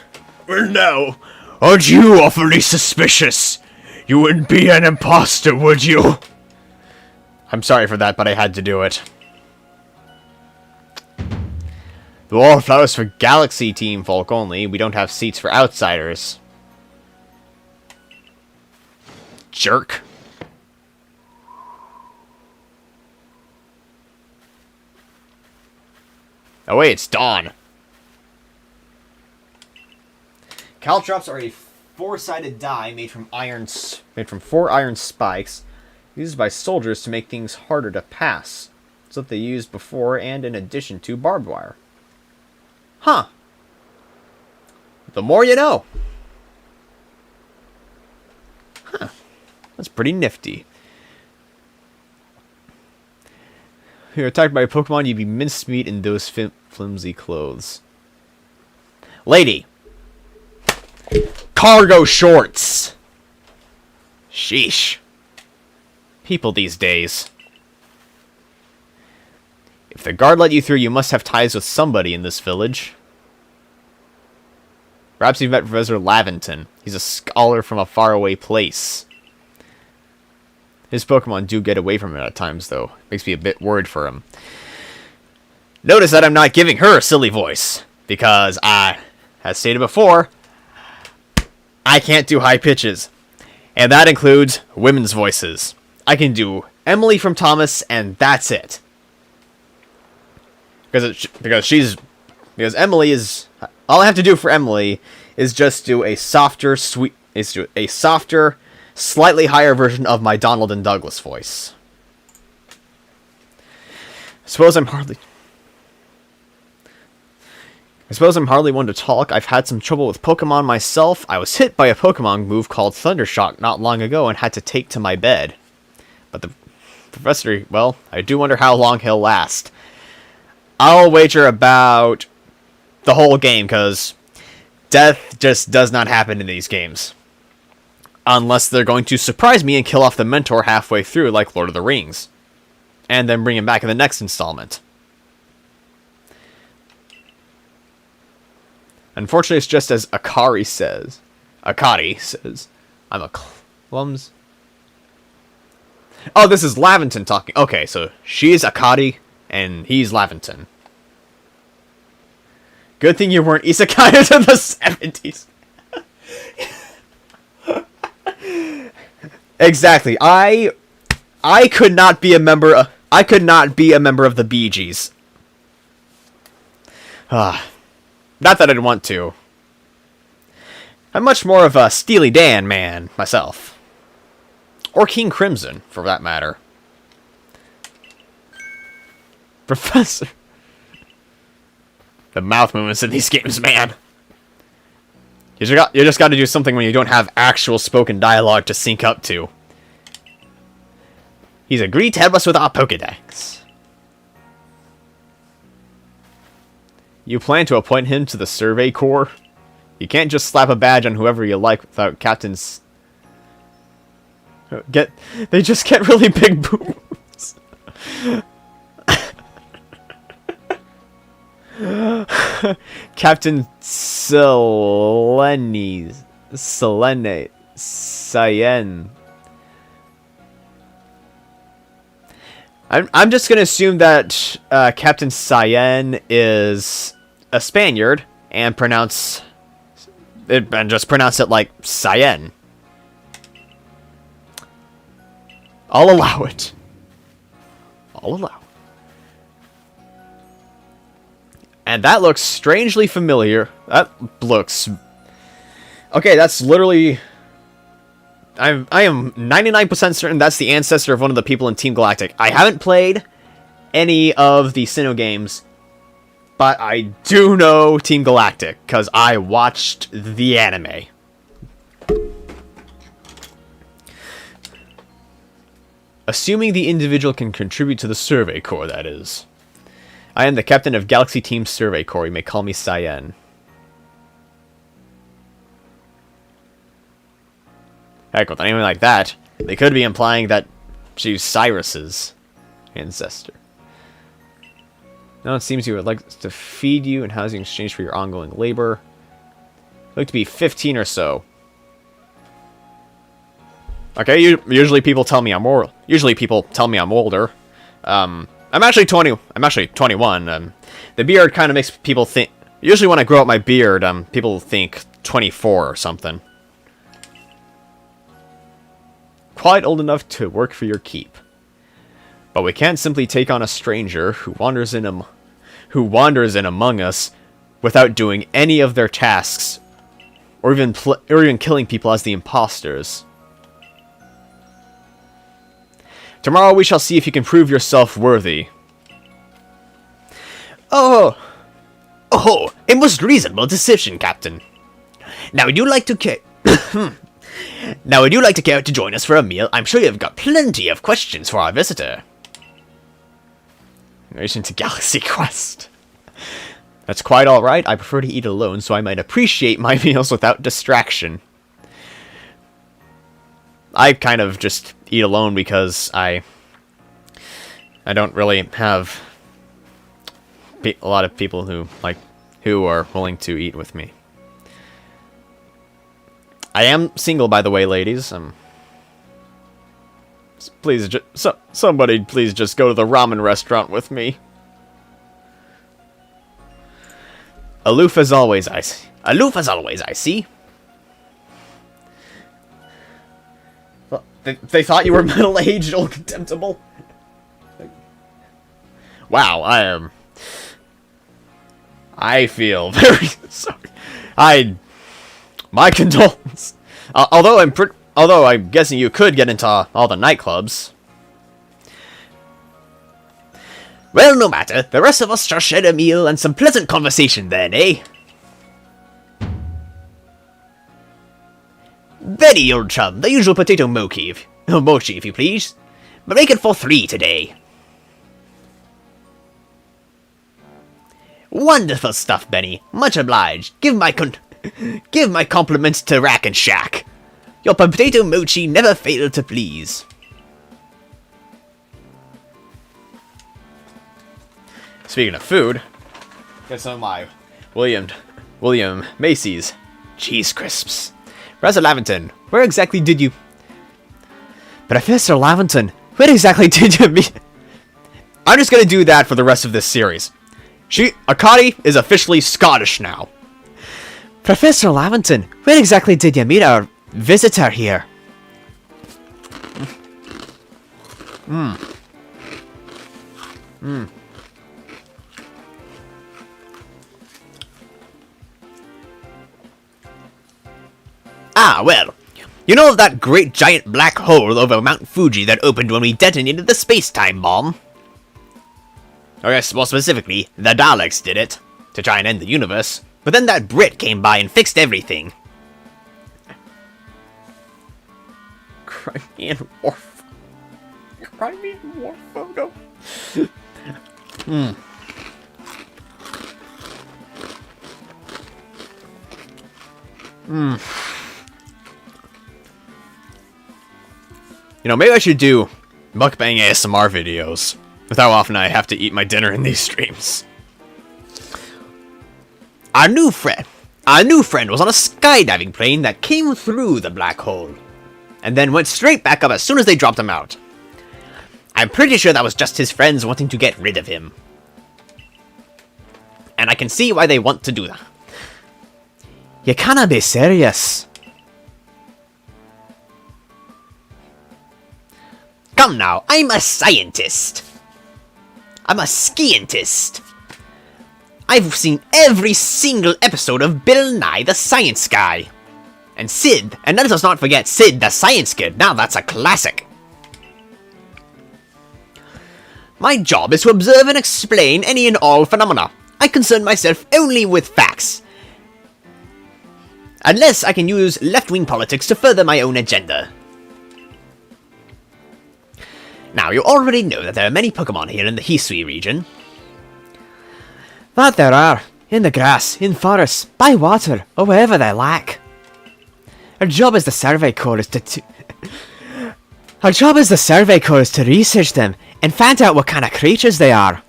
you awfully suspicious? You wouldn't be an imposter, would you? I'm sorry for that, but I had to do it. The wallflowers for Galaxy Team folk only. We don't have seats for outsiders. Jerk. Oh wait, it's dawn. Caltrops are a four-sided die made from 4 iron spikes, used by soldiers to make things harder to pass. It's what they used before and in addition to barbed wire. Huh. The more you know. Huh. That's pretty nifty. If you're attacked by a Pokemon, you'd be mincemeat in those flimsy clothes. Lady. Cargo shorts. Sheesh. People these days. If the guard let you through, you must have ties with somebody in this village. Perhaps you've met Professor Laventon. He's a scholar from a faraway place. His Pokemon do get away from him at times, though. Makes me a bit worried for him. Notice that I'm not giving her a silly voice. Because as stated before, I can't do high pitches. And that includes women's voices. I can do Emily from Thomas, and that's it. Because Emily is... All I have to do for Emily is just do a softer, slightly higher version of my Donald and Douglas voice. I suppose I'm hardly one to talk. I've had some trouble with Pokemon myself. I was hit by a Pokemon move called Thundershock not long ago and had to take to my bed. But the professor, well, I do wonder how long he'll last. I'll wager about the whole game, because death just does not happen in these games. Unless they're going to surprise me and kill off the mentor halfway through, like Lord of the Rings. And then bring him back in the next installment. Unfortunately, it's just as Akari says. I'm a clums. Oh, this is Laventon talking. Okay, so she's Akari, and he's Laventon. Good thing you weren't Isekai'd in the 70s. Exactly. I could not be a member of the Bee Gees. Not that I'd want to. I'm much more of a Steely Dan man myself. Or King Crimson, for that matter. Professor. The mouth movements in these games, man. You just got to do something when you don't have actual spoken dialogue to sync up to. He's agreed to help us with our Pokedex. You plan to appoint him to the Survey Corps? You can't just slap a badge on whoever you like without Captain's... They just get really big boobs. Captain Selene. Cyan. I'm just gonna assume that Captain Cyan is a Spaniard and just pronounce it like Cyan. I'll allow it. And that looks strangely familiar. Okay, that's literally... I am 99% certain that's the ancestor of one of the people in Team Galactic. I haven't played any of the Sinnoh games, but I do know Team Galactic, because I watched the anime. Assuming the individual can contribute to the Survey Corps, that is. I am the captain of Galaxy Team Survey Corps. You may call me Cyan. Heck, with anything like that, they could be implying that she's Cyrus's ancestor. Now it seems you would like to feed you and housing in exchange for your ongoing labor. Look to be 15 or so. Okay, usually people tell me I'm older. I'm actually 20. I'm actually 21. The beard kind of makes people think. Usually, when I grow out my beard, people think 24 or something. Quite old enough to work for your keep. But we can't simply take on a stranger who wanders in among us without doing any of their tasks, or even killing people as the imposters. Tomorrow we shall see if you can prove yourself worthy. Oh, a most reasonable decision, Captain. Now, would you like to care to join us for a meal? I'm sure you've got plenty of questions for our visitor. In relation to Galaxy Quest. That's quite alright. I prefer to eat alone, so I might appreciate my meals without distraction. I kind of just eat alone because I don't really have a lot of people who are willing to eat with me. I am single, by the way, ladies. Please, somebody please just go to the ramen restaurant with me. Aloof as always, I see. They thought you were middle-aged, old contemptible. Wow, I feel very sorry. My condolences. Although I'm guessing you could get into all the nightclubs. Well, no matter. The rest of us shall share a meal and some pleasant conversation then, eh? Very, old chum. The usual potato mochi, if you please. But make it for 3 today. Wonderful stuff, Benny. Much obliged. Give my compliments to Rack and Shack. Your potato mochi never failed to please. Speaking of food, get some of my William Macy's cheese crisps. Professor Laventon, where exactly did you... Professor Laventon, where exactly did you meet... I'm just gonna do that for the rest of this series. Akari is officially Scottish now. Professor Laventon, where exactly did you meet our visitor here? Ah, well, you know of that great giant black hole over Mount Fuji that opened when we detonated the space-time bomb? Or yes, more specifically, the Daleks did it, to try and end the universe, but then that Brit came by and fixed everything. Crimean War photo. You know, maybe I should do mukbang ASMR videos with how often I have to eat my dinner in these streams. Our new friend was on a skydiving plane that came through the black hole, and then went straight back up as soon as they dropped him out. I'm pretty sure that was just his friends wanting to get rid of him. And I can see why they want to do that. You cannot be serious. Come now, I'm a scientist. I'm a skientist. I've seen every single episode of Bill Nye the Science Guy. And Sid, and let us not forget Sid the Science Kid, now that's a classic. My job is to observe and explain any and all phenomena. I concern myself only with facts. Unless I can use left-wing politics to further my own agenda. Now, you already know that there are many Pokémon here in the Hisui region. That there are, in the grass, in forests, by water, or wherever they lack. Our job as the Survey Corps is to research them and find out what kind of creatures they are.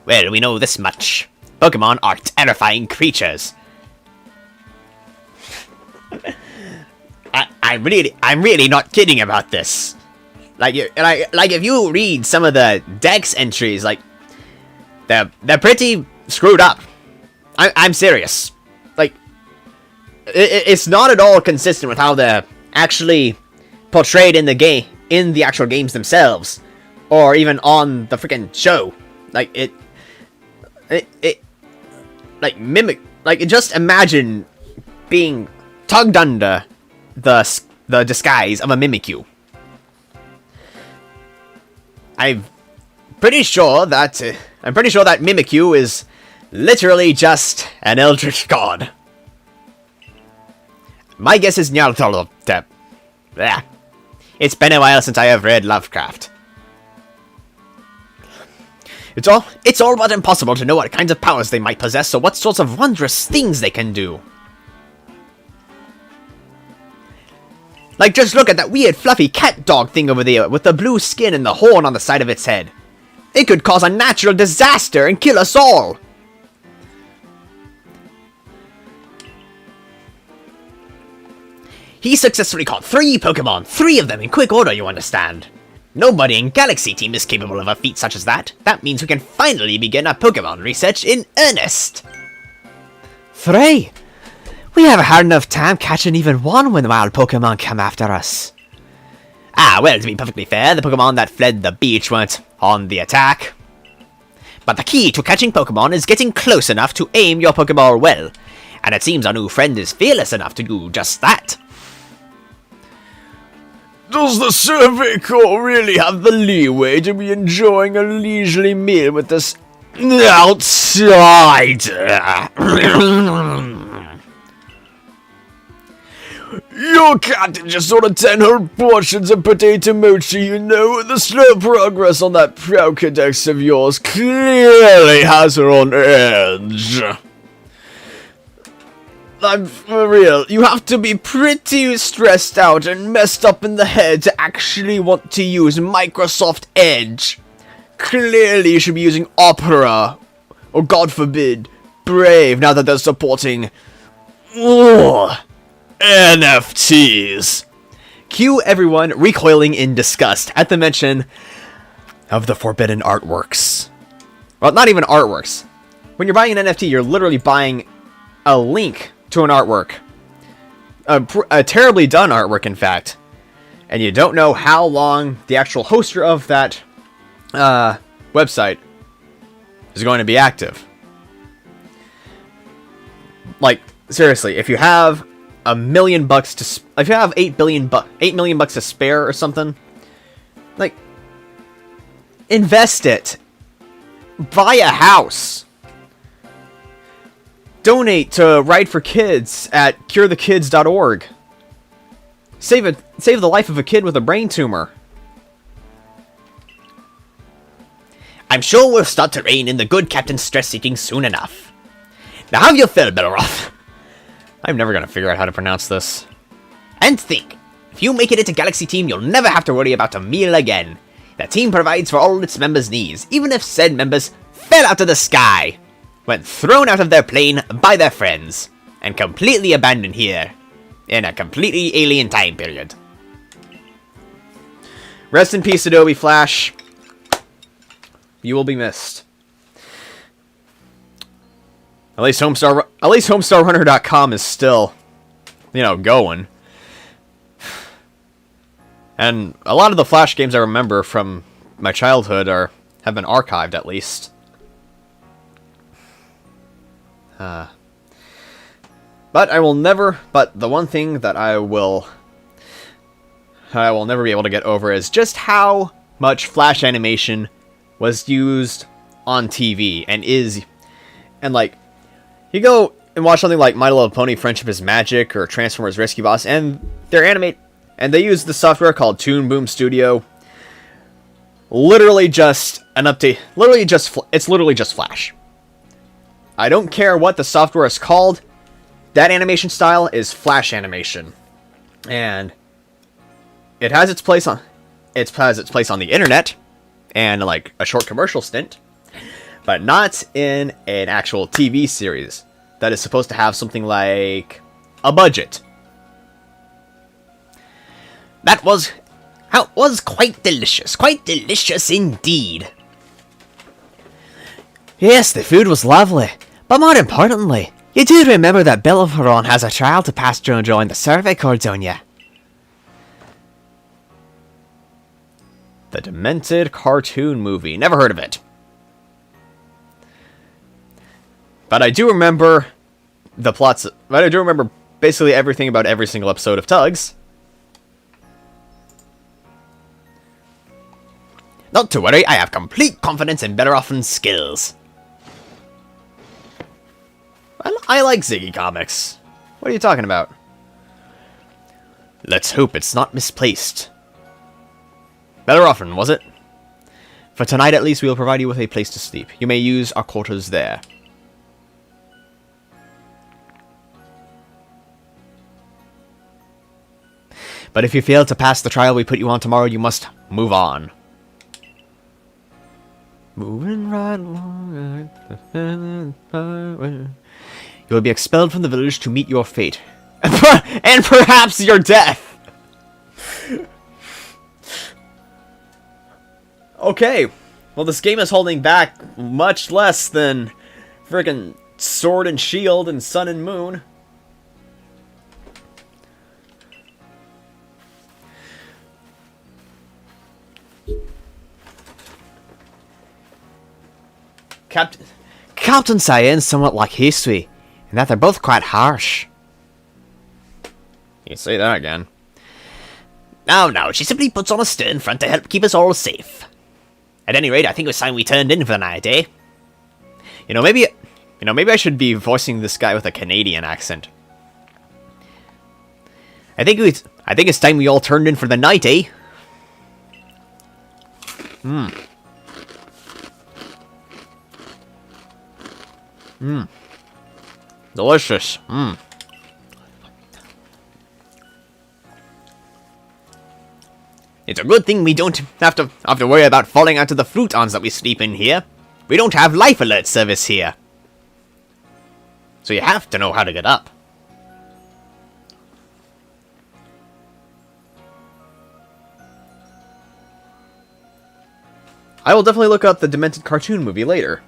Well, we know this much. Pokémon are terrifying creatures. I'm really not kidding about this. Like if you read some of the Dex entries, like they're pretty screwed up. I'm serious. Like it's not at all consistent with how they're actually portrayed in the game, in the actual games themselves, or even on the freaking show. Like it like mimic. Like just imagine being tugged under the disguise of a Mimikyu. I'm pretty sure that Mimikyu is literally just an eldritch god. My guess is Untitled Chapter. Yeah. It's been a while since I have read Lovecraft. It's all but impossible to know what kinds of powers they might possess or what sorts of wondrous things they can do. Like, just look at that weird fluffy cat dog thing over there with the blue skin and the horn on the side of its head. It could cause a natural disaster and kill us all. He successfully caught 3 Pokemon, 3 of them in quick order, you understand. Nobody in Galaxy Team is capable of a feat such as that. That means we can finally begin our Pokemon research in earnest. 3? We have a hard enough time catching even one when wild Pokemon come after us. Well, to be perfectly fair, the Pokemon that fled the beach weren't on the attack. But the key to catching Pokemon is getting close enough to aim your Pokeball well. And it seems our new friend is fearless enough to do just that. Does the Survey Corps really have the leeway to be enjoying a leisurely meal with this outsider? Your captain just sort of 10 whole portions of potato mochi, you know. The slow progress on that proud cadex of yours clearly has her on edge. I'm for real, you have to be pretty stressed out and messed up in the head to actually want to use Microsoft Edge. Clearly you should be using Opera, or God forbid, Brave, now that they're supporting NFTs. Cue everyone recoiling in disgust at the mention of the forbidden artworks. Well, not even artworks. When you're buying an NFT, you're literally buying a link to an artwork. A terribly done artwork, in fact. And you don't know how long the actual hoster of that website is going to be active. Like, seriously, if you have $1 million to, if you have $8 million to spare or something, like, invest it. Buy a house. Donate to Ride for Kids at curethekids.org. Save the life of a kid with a brain tumor. I'm sure we'll start to rein in the good captain's stress-eating soon enough. Now have your fill, Belroth. I'm never gonna figure out how to pronounce this. And think, if you make it into Galaxy Team, you'll never have to worry about a meal again. The team provides for all its members' needs, even if said members fell out of the sky, went thrown out of their plane by their friends, and completely abandoned here, in a completely alien time period. Rest in peace, Adobe Flash. You will be missed. At least HomestarRunner.com is still, going. And a lot of the Flash games I remember from my childhood have been archived, at least. But the one thing that I will never be able to get over is just how much Flash animation was used on TV and like, you go and watch something like My Little Pony Friendship is Magic or Transformers Rescue Boss, and and they use the software called Toon Boom Studio. Literally just an update. It's literally just Flash. I don't care what the software is called. That animation style is Flash animation, and it has its place on the internet and like a short commercial stint, but not in an actual TV series that is supposed to have something like a budget. That was quite delicious indeed. Yes, the food was lovely. But more importantly, you do remember that Bellerophon has a trial to pass during drawing the survey card, don't you? The Demented Cartoon Movie. Never heard of it. But I do remember the plots. But I do remember basically everything about every single episode of Tugs. Not to worry, I have complete confidence in Bellerophon's skills. I like Ziggy comics. What are you talking about? Let's hope it's not misplaced. Bellerophon, was it? For tonight at least we will provide you with a place to sleep. You may use our quarters there. But if you fail to pass the trial we put you on tomorrow, you must move on. Moving right along. You will be expelled from the village to meet your fate. And perhaps your death! Okay. Well, this game is holding back much less than friggin' Sword and Shield and Sun and Moon. Captain Cyan's somewhat like Hisui, in that they're both quite harsh. You say that again. No, she simply puts on a stern front to help keep us all safe. At any rate, I think it was time we turned in for the night, eh? Maybe I should be voicing this guy with a Canadian accent. I think it's time we all turned in for the night, eh? Delicious. It's a good thing we don't have to worry about falling onto the futons that we sleep in here. We don't have life alert service here. So you have to know how to get up. I will definitely look up the Demented Cartoon Movie later.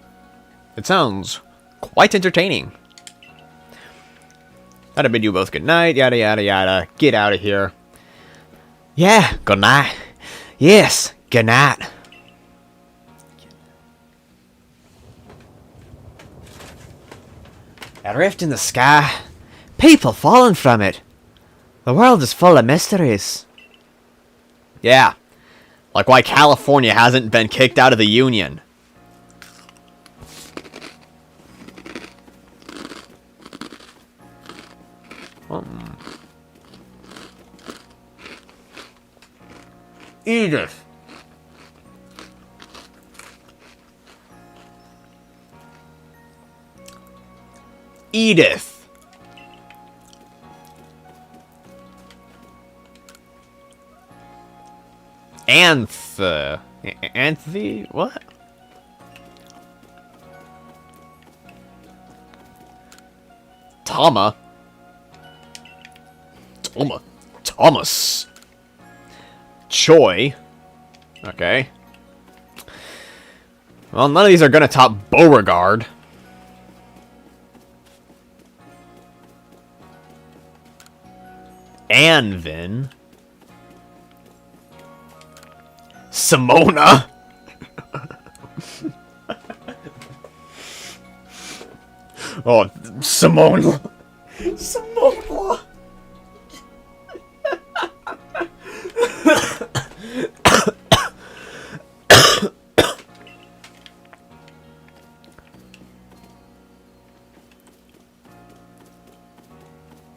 It sounds quite entertaining. I'd bid you both good night, yada yada yada. Get out of here. Yeah, good night. Yes, good night. A rift in the sky. People falling from it. The world is full of mysteries. Yeah. Like why California hasn't been kicked out of the Union. Edith. Edith. Anthe? What? Thomas. Choi. Okay. Well, none of these are gonna top Beauregard. Anvin. Simona. Oh, Simone. Simona.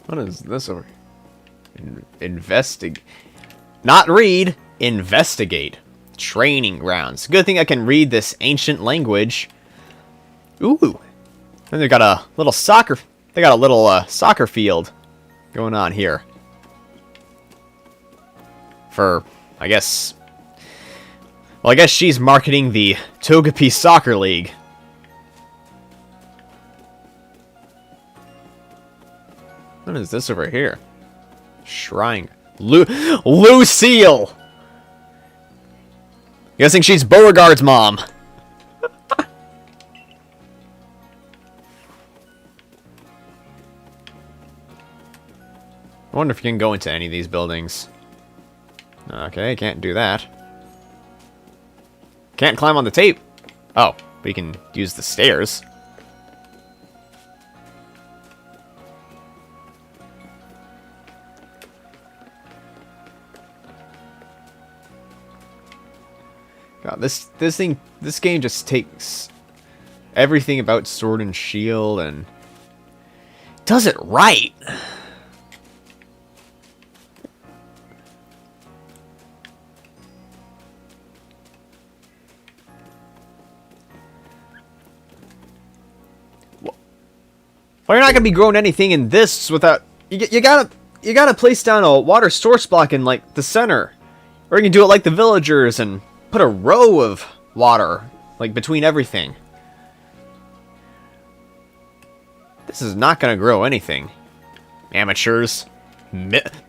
What is this over here? Investigate. Not read. Investigate. Training grounds. Good thing I can read this ancient language. Ooh. And they got a little soccer. They got a little soccer field going on here. For, I guess. Well, I guess she's marketing the Togepi Soccer League. What is this over here? Shrine. Lucille! Guessing she's Beauregard's mom. I wonder if you can go into any of these buildings. Okay, can't do that. Can't climb on the tape. Oh, we can use the stairs. God, this game just takes everything about Sword and Shield and does it right. Well, you're not gonna be growing anything in this without you gotta place down a water source block in like the center, or you can do it like the villagers and put a row of water like between everything. This is not gonna grow anything. Amateurs.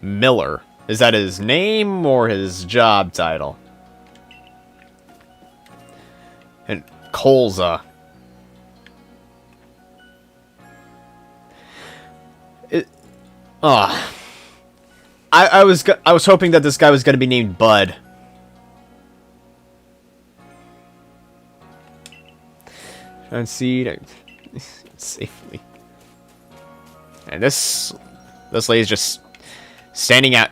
Miller. Is that his name or his job title? And Colza. I was hoping that this guy was gonna be named Bud. Unseed safely. And this lady's just standing out.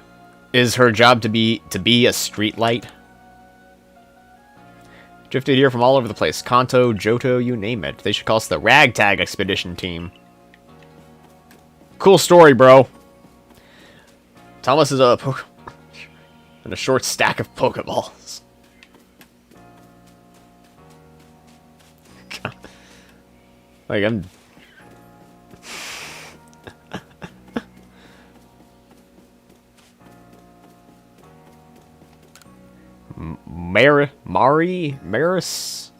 Is her job to be a street light? Drifted here from all over the place. Kanto, Johto, you name it. They should call us the Ragtag Expedition Team. Cool story, bro. Thomas is a and a short stack of Pokeballs. Like I'm. Maris?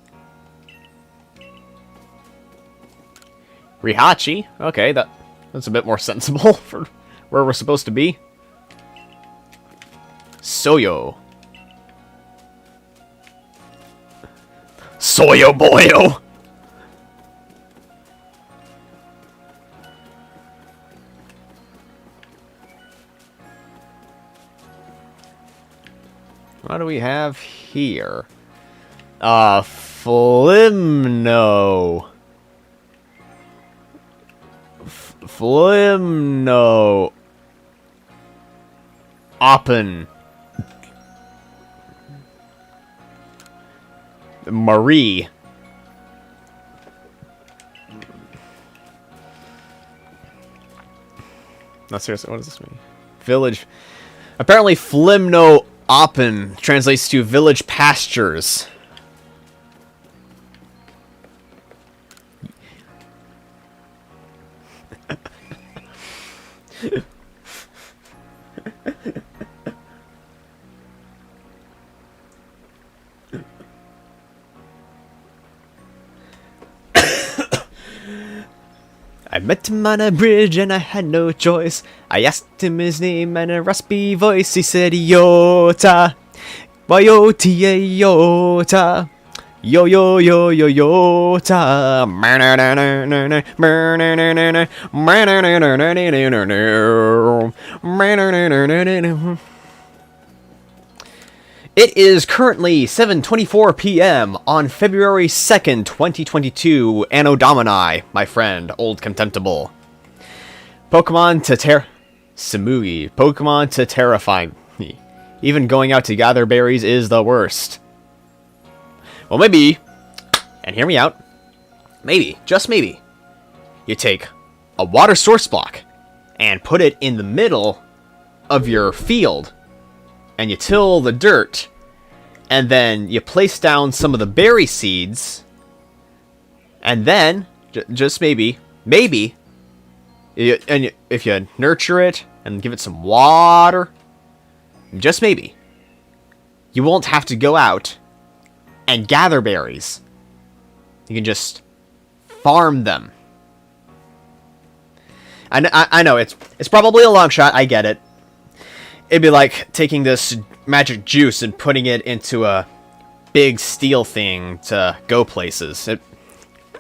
Rihachi? Okay, that's a bit more sensible for where we're supposed to be. Soyo. Soyo boyo! What do we have here? Flimno. Flimno. Oppen. Marie. No, seriously, what does this mean? Village. Apparently, Flimno Oppen translates to village pastures. I met him on a bridge and I had no choice. I asked him his name and a raspy voice he said Yota. Y-O-T-A Yota. Yo yo yo yo Yota. It is currently 7:24 p.m. on February 2nd, 2022, Anno Domini, my friend, old contemptible. Pokemon to Samugi. Pokemon to terrify me. Even going out to gather berries is the worst. Well, maybe, and hear me out, maybe, just maybe, you take a water source block and put it in the middle of your field, and you till the dirt, and then you place down some of the berry seeds, and then, just maybe, if you nurture it and give it some water, just maybe, you won't have to go out and gather berries. You can just farm them. I know, it's probably a long shot, I get it. It'd be like taking this magic juice and putting it into a big steel thing to go places.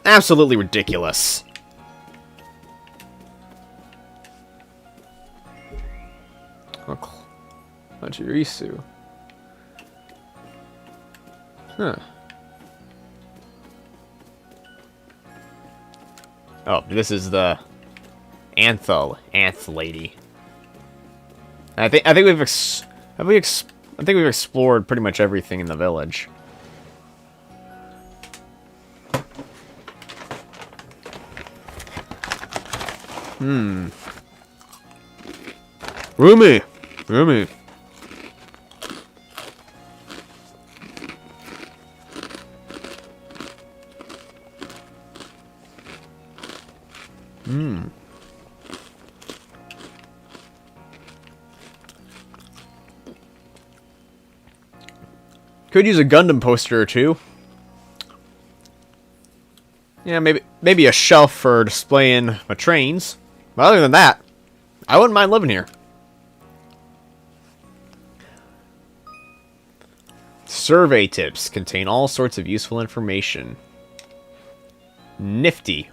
Absolutely ridiculous. Hachirisu. Huh. Oh, this is the Anth lady. I think we've explored pretty much everything in the village. Rumi. Could use a Gundam poster or two. Yeah, maybe a shelf for displaying my trains. But other than that, I wouldn't mind living here. Survey tips contain all sorts of useful information. Nifty.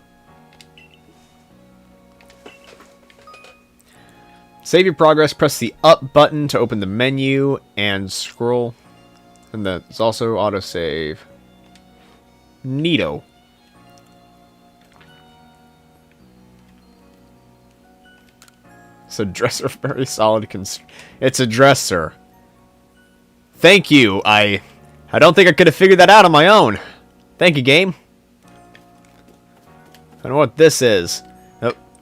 Save your progress, press the up button to open the menu and scroll. And that's also autosave. Neato. It's a dresser, very solid. It's a dresser. Thank you. I don't think I could have figured that out on my own. Thank you, game. I don't know what this is.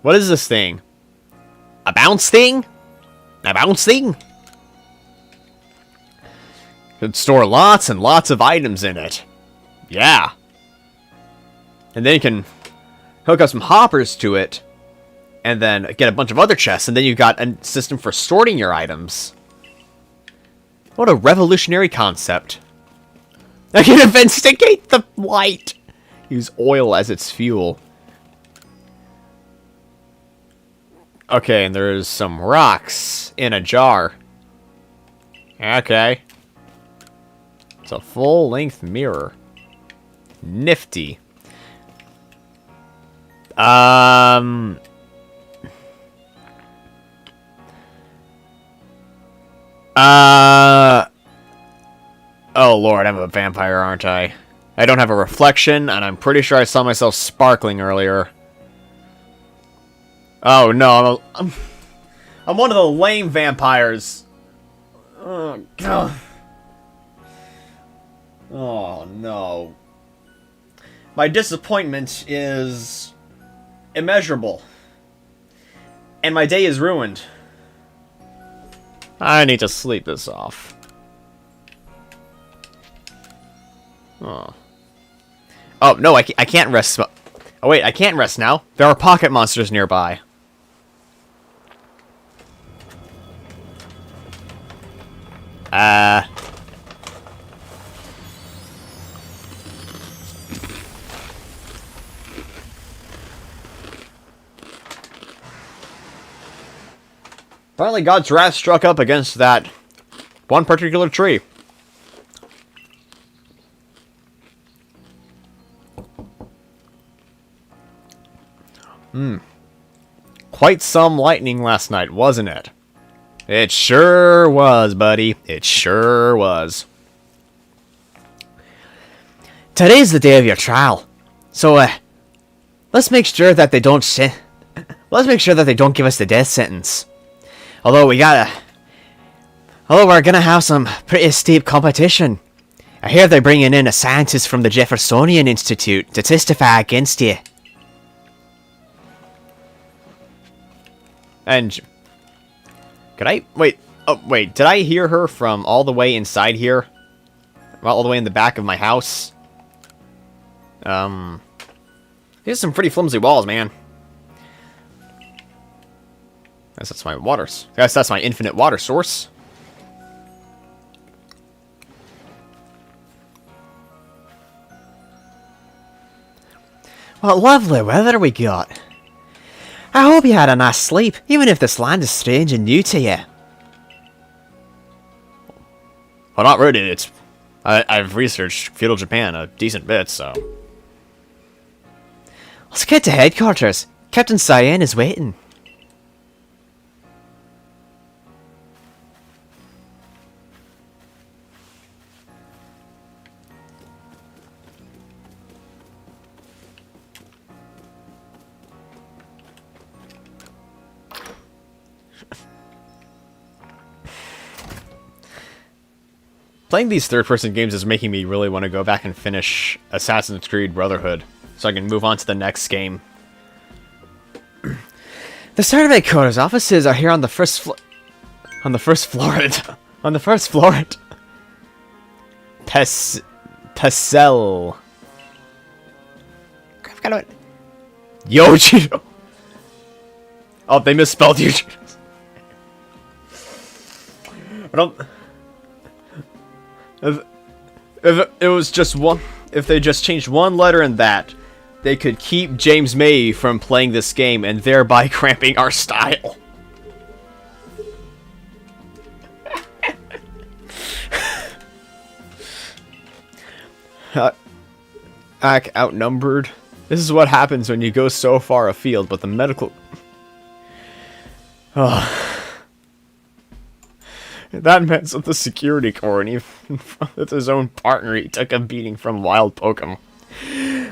What is this thing? A bounce thing? A bounce thing? Could store lots and lots of items in it. Yeah. And then you can hook up some hoppers to it, and then get a bunch of other chests, and then you've got a system for sorting your items. What a revolutionary concept. I can investigate the light. Use oil as its fuel. Okay, and there's some rocks in a jar. Okay. It's a full-length mirror. Nifty. Oh lord, I'm a vampire, aren't I? I don't have a reflection, and I'm pretty sure I saw myself sparkling earlier. Oh no, I'm one of the lame vampires. Oh god. Oh no. My disappointment is immeasurable. And my day is ruined. I need to sleep this off. Oh. Oh, no, I can't rest. Oh, wait, I can't rest now. There are pocket monsters nearby. Apparently God's wrath struck up against that one particular tree. Quite some lightning last night, wasn't it? It sure was, buddy. It sure was. Today's the day of your trial, so let's make sure that they don't let's make sure that they don't give us the death sentence. Although we're gonna have some pretty steep competition. I hear they're bringing in a scientist from the Jeffersonian Institute to testify against you. And Could I... Wait. Oh, wait. Did I hear her from all the way inside here? All the way in the back of my house? These are some pretty flimsy walls, man. Guess that's my water... Guess that's my infinite water source. What lovely weather we got. I hope you had a nice sleep, even if this land is strange and new to you. Well, not really. It's... I've researched feudal Japan a decent bit, so... Let's get to headquarters. Captain Cyan is waiting. Playing these third-person games is making me really want to go back and finish Assassin's Creed Brotherhood, so I can move on to the next game. The start of headquarters offices are here on the first floor. On the first floor. On the first floor. Pesel. I've got it. Yo, Cheeto. Oh, they misspelled you. I don't. If it was just one, if they just changed one letter in that, they could keep James May from playing this game and thereby cramping our style. Outnumbered. This is what happens when you go so far afield, but the medical... Oh. That man's with the security corps, and even with his own partner, he took a beating from wild Pokemon.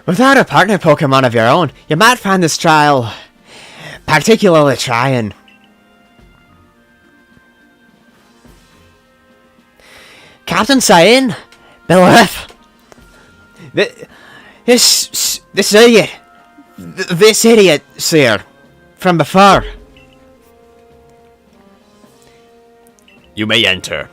Without a partner Pokemon of your own, you might find this trial particularly trying. Captain Cyan, Billeth, this idiot, sir, from before. You may enter.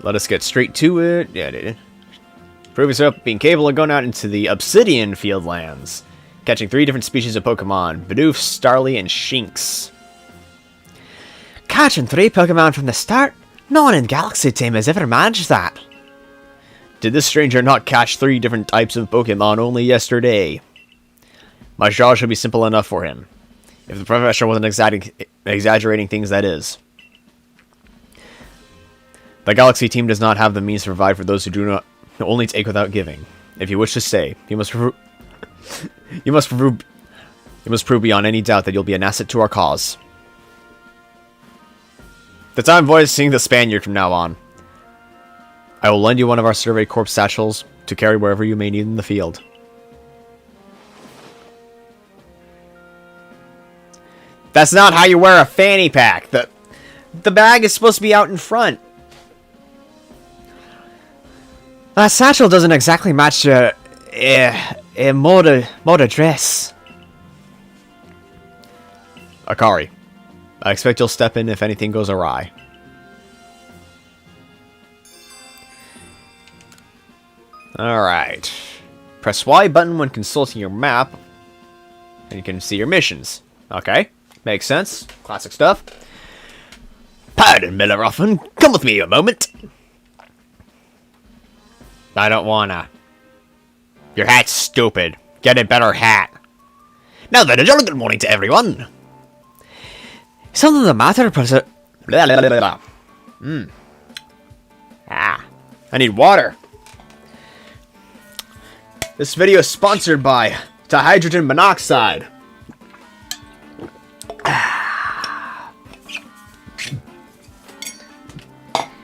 Let us get straight to it. Yeah, prove yourself being capable of going out into the Obsidian Fieldlands, catching 3 different species of Pokemon: Bidoof, Starly, and Shinx. Catching 3 Pokemon from the start? No one in Galaxy Team has ever managed that. Did this stranger not catch 3 different types of Pokemon only yesterday? My job should be simple enough for him. If the professor wasn't exaggerating things, that is. The Galaxy Team does not have the means to provide for those who do not only take without giving. If you wish to stay, you must prove beyond any doubt that you'll be an asset to our cause. That's how I'm voicing the Spaniard from now on. I will lend you one of our Survey Corps satchels to carry wherever you may need in the field. That's not how you wear a fanny pack. The bag is supposed to be out in front. That satchel doesn't exactly match your mode of dress. Akari, I expect you'll step in if anything goes awry. Alright. Press Y button when consulting your map, and you can see your missions. Okay, makes sense. Classic stuff. Pardon, Milleroffen. Come with me a moment. I don't wanna. Your hat's stupid. Get a better hat. Now then, a jolly good morning to everyone. Something the matter, Professor? Ah, I need water. This video is sponsored by dihydrogen monoxide.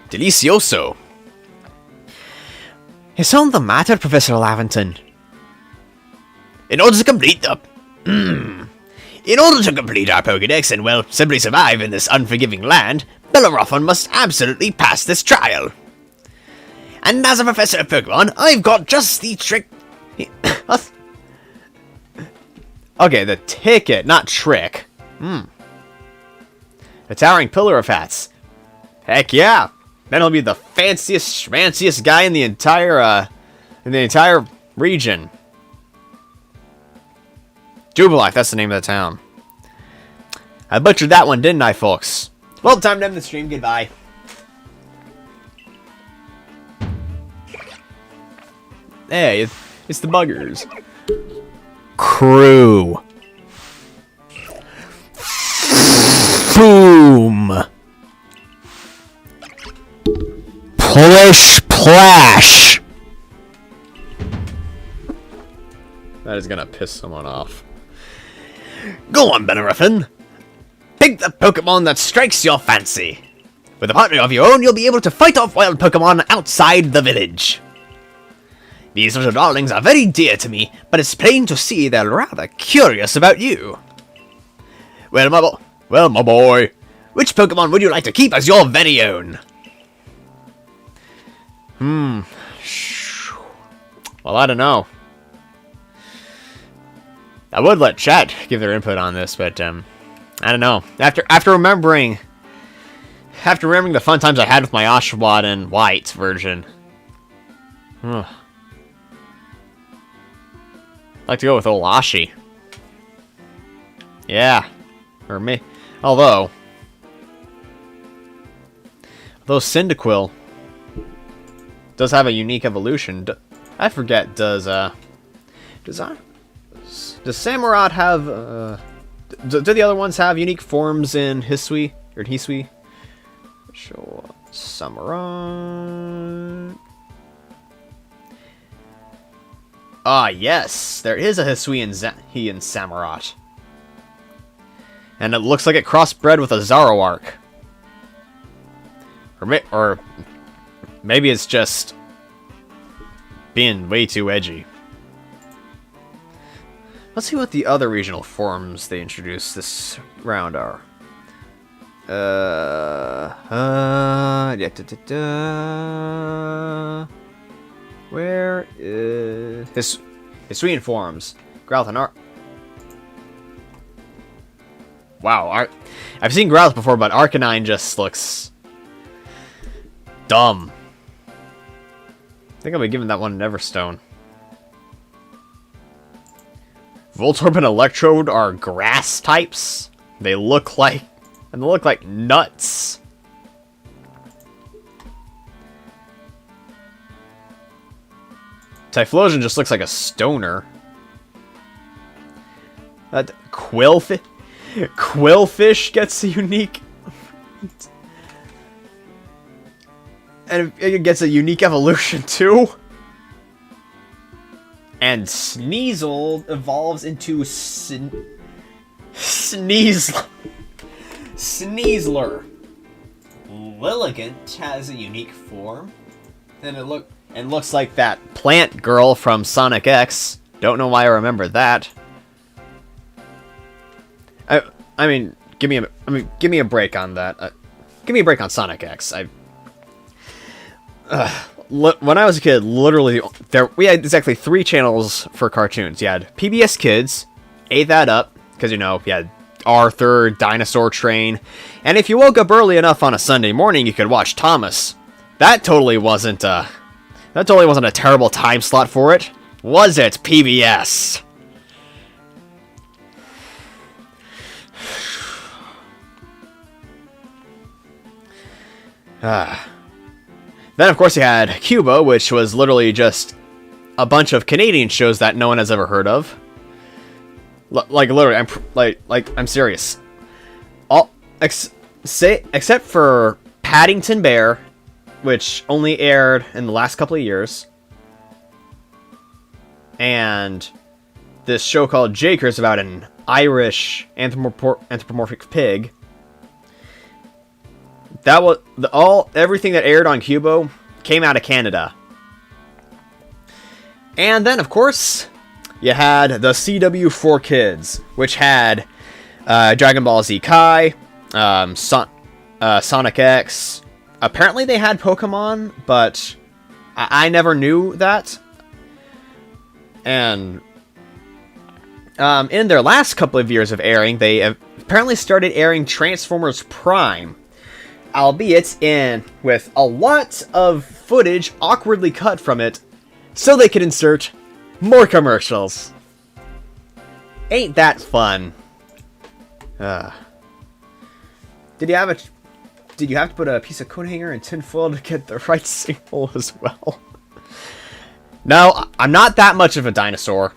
Delicioso. Is something the matter, Professor Lavington? In order to complete our Pokédex and, well, simply survive in this unforgiving land, Bellerophon must absolutely pass this trial. And as a professor of Pokemon, I've got just the trick... Okay, the ticket, not trick. The towering pillar of hats. Heck yeah! Then he'll be the fanciest, schmanciest guy in the entire region. Jubilife, that's the name of the town. I butchered that one, didn't I, folks? Well, time to end the stream. Goodbye. Hey, it's the buggers. Crew. Boom. Plish Plash. That is gonna piss someone off. Go on, Beneriffin. Pick the Pokemon that strikes your fancy. With a partner of your own, you'll be able to fight off wild Pokemon outside the village. These little darlings are very dear to me, but it's plain to see they're rather curious about you. Well, my boy, which Pokemon would you like to keep as your very own? Well, I don't know. I would let chat give their input on this, but I don't know. After remembering the fun times I had with my Oshawott and White version, I'd like to go with old Ashi. Yeah, or me. Although Cyndaquil does have a unique evolution. I forget. Does Samurott have? Do the other ones have unique forms in Hisui or Hisui? Show Samurott. Ah, yes, there is a Hisui and Samurott, and it looks like it crossbred with a Zoroark. Or maybe it's just being way too edgy. Let's see what the other regional forms they introduced this round are. Where is Hisuian forms? Growlithe and Wow, I've seen Growlithe before, but Arcanine just looks dumb. I think I'll be giving that one an Everstone. Voltorb and Electrode are grass types. They look like nuts. Typhlosion just looks like a stoner. That Quillfish gets a unique and it gets a unique evolution too. And Sneasel evolves into Sneasler. Lilligant has a unique form. And it looks like that plant girl from Sonic X. Don't know why I remember that. I mean, give me a break on that. Give me a break on Sonic X. When I was a kid, literally, we had exactly 3 channels for cartoons. You had PBS Kids, ate that up, because, you know, you had Arthur, Dinosaur Train, and if you woke up early enough on a Sunday morning, you could watch Thomas. That totally wasn't a terrible time slot for it, was it, PBS? Then, of course, you had Cuba, which was literally just a bunch of Canadian shows that no one has ever heard of. Like, literally, I'm serious. Except for Paddington Bear, which only aired in the last couple of years, and this show called Jakers about an Irish anthropomorphic pig. That was everything that aired on Cubo came out of Canada. And then, of course, you had the CW4 Kids, which had Dragon Ball Z Kai, Sonic X. Apparently they had Pokemon, but I never knew that. And in their last couple of years of airing, they apparently started airing Transformers Prime, albeit with a lot of footage awkwardly cut from it, so they could insert more commercials. Ain't that fun? Did you have to put a piece of coat hanger in tinfoil to get the right signal as well? No, I'm not that much of a dinosaur.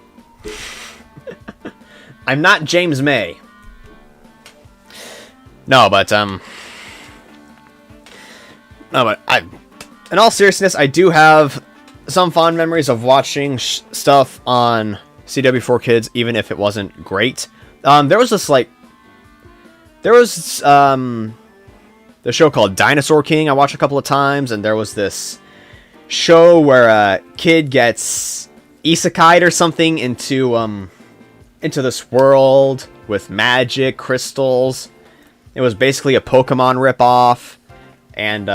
I'm not James May. No, but in all seriousness, I do have some fond memories of watching stuff on CW4Kids, even if it wasn't great. There was the show called Dinosaur King I watched a couple of times, and there was this show where a kid gets Isekai'd or something into this world with magic crystals. It was basically a Pokemon ripoff, and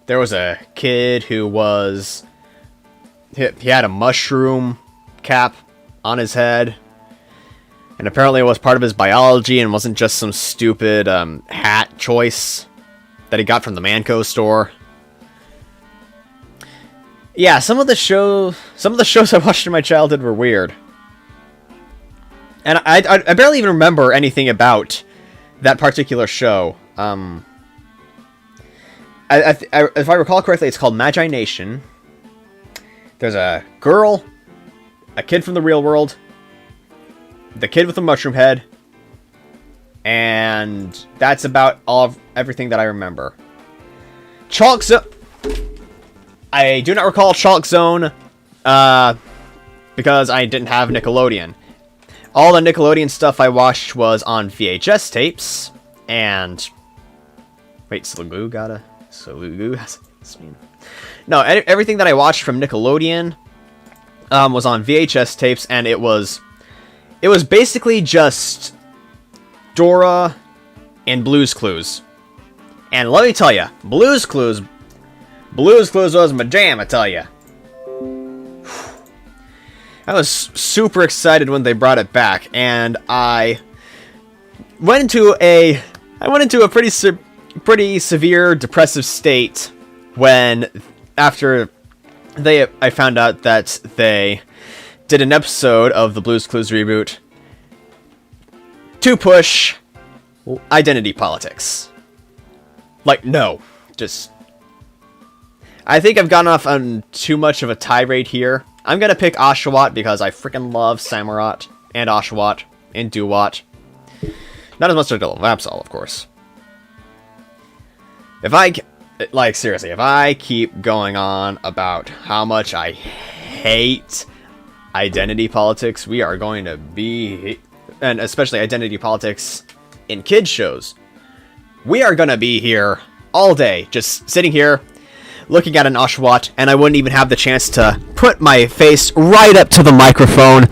there was a kid who he had a mushroom cap on his head, and apparently it was part of his biology and wasn't just some stupid hat choice that he got from the Manco store. Yeah, some of the shows I watched in my childhood were weird. And I barely even remember anything about that particular show. If I recall correctly, it's called Magi Nation. There's a girl, a kid from the real world, the kid with the mushroom head, and that's about everything that I remember. Chalk Zone. I do not recall Chalk Zone, because I didn't have Nickelodeon. All the Nickelodeon stuff I watched was on VHS tapes, and wait, Slugu has a name. No, everything that I watched from Nickelodeon was on VHS tapes, and it was basically just Dora and Blue's Clues. And let me tell you, Blue's Clues was my jam, I tell you. I was super excited when they brought it back, and I went into a pretty severe depressive state when I found out that they did an episode of the Blue's Clues reboot to push identity politics. Like, no, just... I think I've gone off on too much of a tirade here. I'm gonna pick Oshawott because I freaking love Samurott and Oshawott and Duwat. Not as much as Absol, of course. If I keep going on about how much I hate identity politics, we are going to be, and especially identity politics in kids shows, we are gonna be here all day, just sitting here, looking at an Oshawott, and I wouldn't even have the chance to put my face right up to the microphone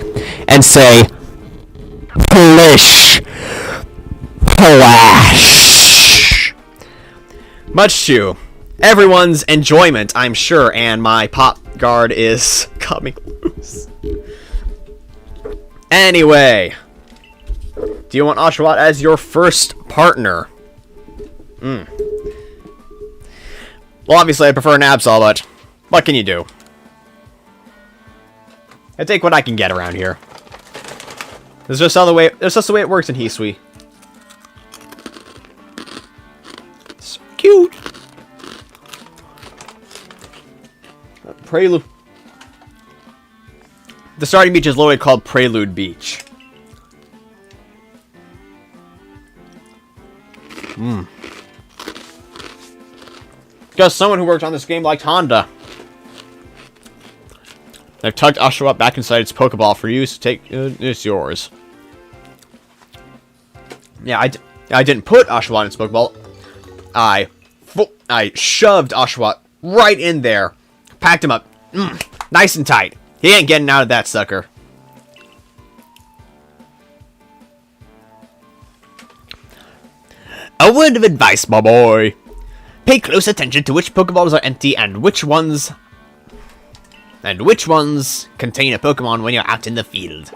and say, Plish! Plash! Much to everyone's enjoyment, I'm sure, and my pop guard is coming loose. Anyway, do you want Oshawott as your first partner? Well, obviously, I prefer an Absol, but what can you do? I take what I can get around here. That's just the way it works in Hisui. So cute. Prelude. The starting beach is literally called Prelude Beach. Because someone who worked on this game liked Honda. They've tucked Oshawott back inside its Pokeball for you, so it's yours. Yeah, I didn't put Oshawott in its Pokeball. I shoved Oshawott right in there. Packed him up. Nice and tight. He ain't getting out of that sucker. A word of advice, my boy. Pay close attention to which Pokeballs are empty and which ones contain a Pokemon when you're out in the field.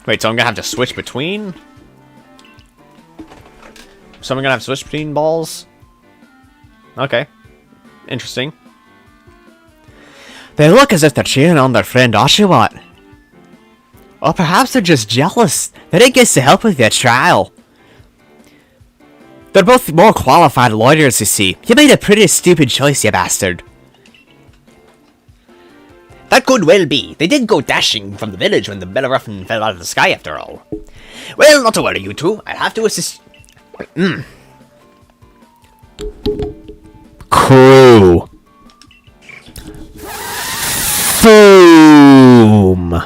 Wait, so I'm gonna have to switch between? So I'm gonna have to switch between balls? Okay. Interesting. They look as if they're cheering on their friend Oshawott. Or perhaps they're just jealous that it gets to help with their trial. They're both more qualified lawyers, you see. You made a pretty stupid choice, you bastard. That could well be. They did go dashing from the village when the Bellerophon fell out of the sky after all. Well, not to worry, you two. I'll have to assist... Crew. Boom.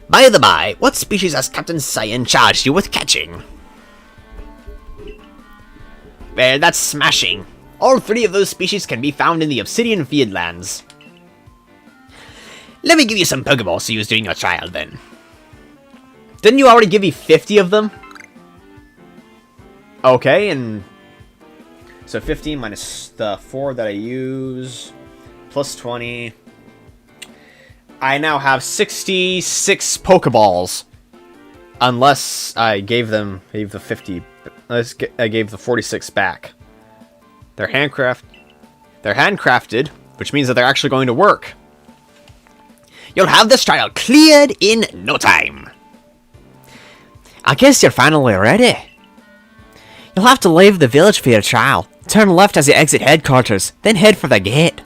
By the by, what species has Captain Cyan charged you with catching? Well, that's smashing. All 3 of those species can be found in the Obsidian Fieldlands. Let me give you some Pokeballs to use during your trial, then. Didn't you already give me 50 of them? Okay, and... So 15 minus the 4 that I use, plus 20. I now have 66 Pokeballs. Unless I gave the 50... I gave the 46 back. They're handcrafted, which means that they're actually going to work. You'll have this trial cleared in no time. I guess you're finally ready. You'll have to leave the village for your trial. Turn left as you exit headquarters, then head for the gate.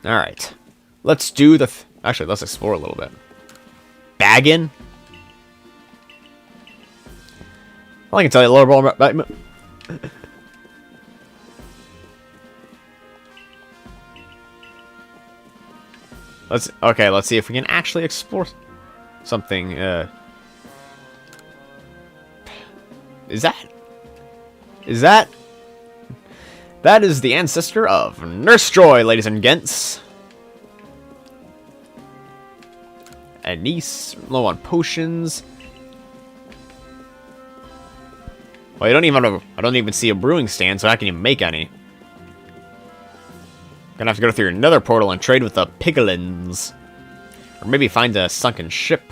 Alright. Let's do the... Actually, let's explore a little bit. Baggin? Well, I can tell you a little more about... Let's see if we can actually explore something. Is that is the ancestor of Nurse Joy, ladies and gents. A niece low on potions. Well, I don't even see a brewing stand, so I can even make any. Gonna have to go through another portal and trade with the piglins. Or maybe find a sunken ship.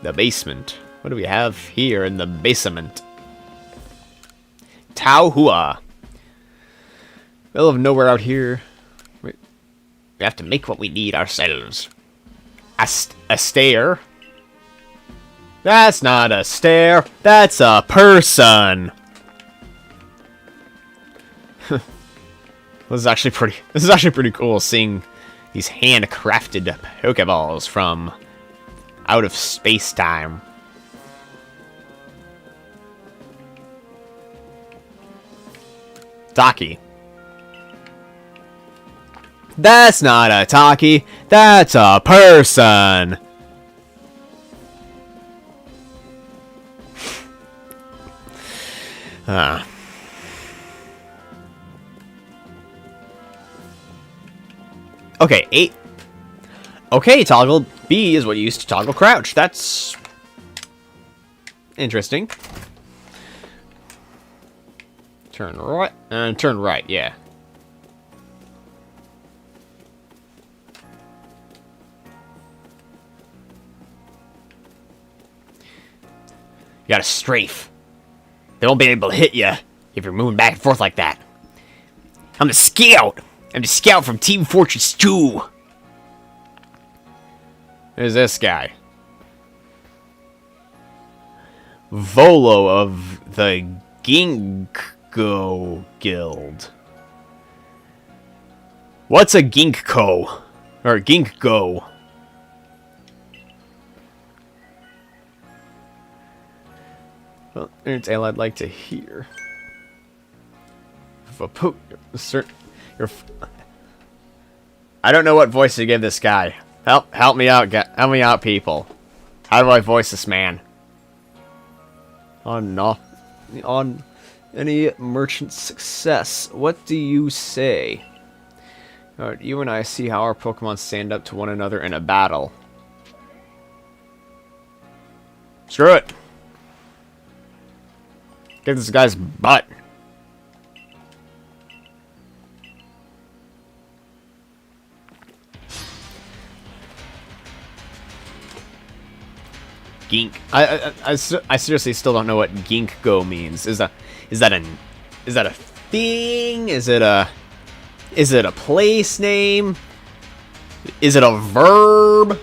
The basement. What do we have here in the basement? Tau Hua. Middle of nowhere out here. Wait. We have to make what we need ourselves. A stair? That's not a stair. That's a person. This is actually pretty cool seeing these handcrafted Pokeballs from out of space-time. Taki. That's not a Taki. That's a person. Okay, 8. Okay, toggle B is what you use to toggle crouch. That's interesting. Turn right and turn right, yeah. You gotta strafe. They won't be able to hit you if you're moving back and forth like that. I'm the scout. I'm the scout from Team Fortress 2. Who's this guy? Volo of the Ginkgo Guild. What's a Ginkgo? Or Ginkgo? Well, it's all I'd like to hear. If a I don't know what voice to give this guy. Help me out, people. How do I voice this man? On any merchant success, what do you say? Alright, you and I see how our Pokemon stand up to one another in a battle. Screw it. Get this guy's butt. Gink. I seriously still don't know what Gink Go means. Is that a thing? Is it a place name? Is it a verb?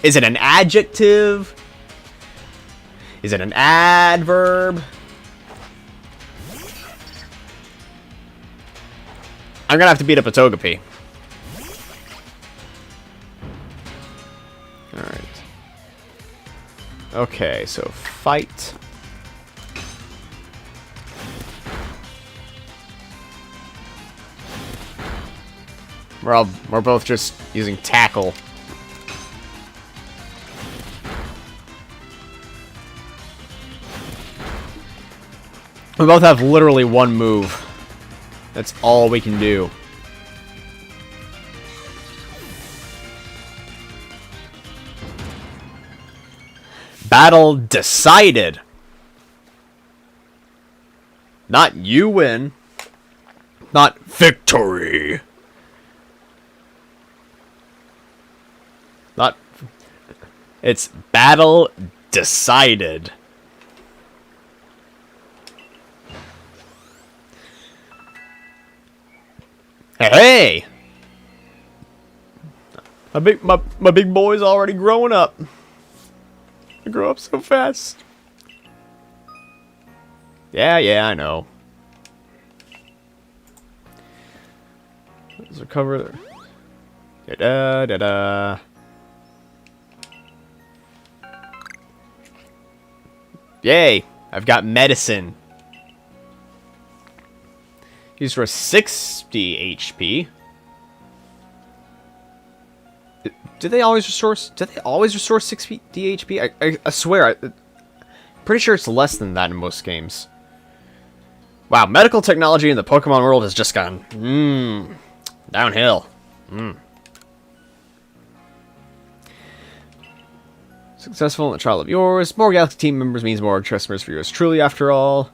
Is it an adjective? Is it an adverb? I'm gonna have to beat up a Togepi. Alright. Okay, so fight. We're both just using tackle. We both have literally one move. That's all we can do. Battle decided. Not you win. Not victory. Not... It's battle decided. Hey! My big boy's already growing up. I grow up so fast. Yeah, I know. Let's recover there. Da-da-da-da. Yay! I've got medicine. Used for 60 HP. Did they always restore 60 HP? I swear, pretty sure it's less than that in most games. Wow, medical technology in the Pokemon world has just gone downhill. Successful in the trial of yours. More Galaxy team members means more customers for yours truly, after all.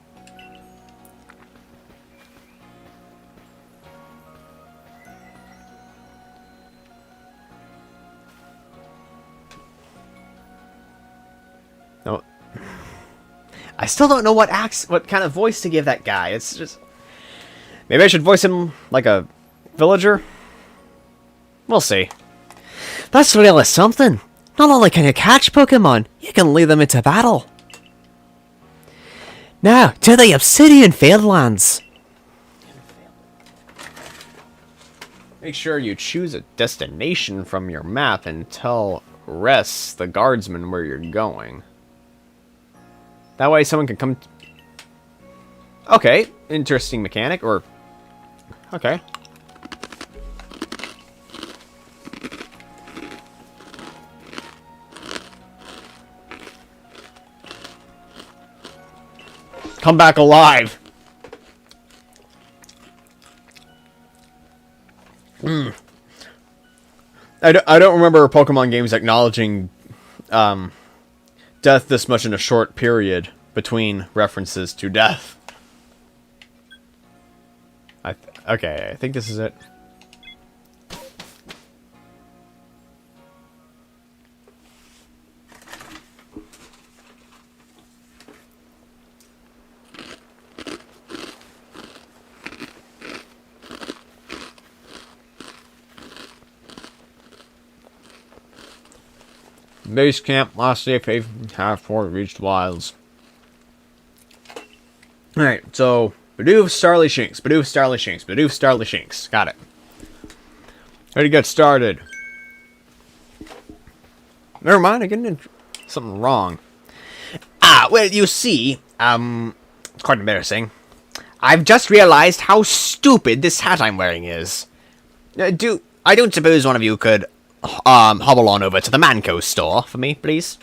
No, I still don't know what kind of voice to give that guy. It's just... Maybe I should voice him like a villager? We'll see. That's really something. Not only can you catch Pokemon, you can lead them into battle. Now, to the Obsidian Fieldlands. Make sure you choose a destination from your map and tell Rest, the guardsman, where you're going. That way someone can come... Okay, interesting mechanic, or... Okay. Come back alive! I don't remember Pokemon games acknowledging death this much in a short period between references to death. Okay, I think this is it. Base camp, last day, half port, reached wilds. Alright, so Bidoof, Starly Shinx, Bidoof, Starly Shinx, Bidoof, Starly Shinx. Got it. Ready to get started. Never mind, I get something wrong. Well, you see, it's quite embarrassing. I've just realized how stupid this hat I'm wearing is. I don't suppose one of you could hobble on over to the Manco store for me, please?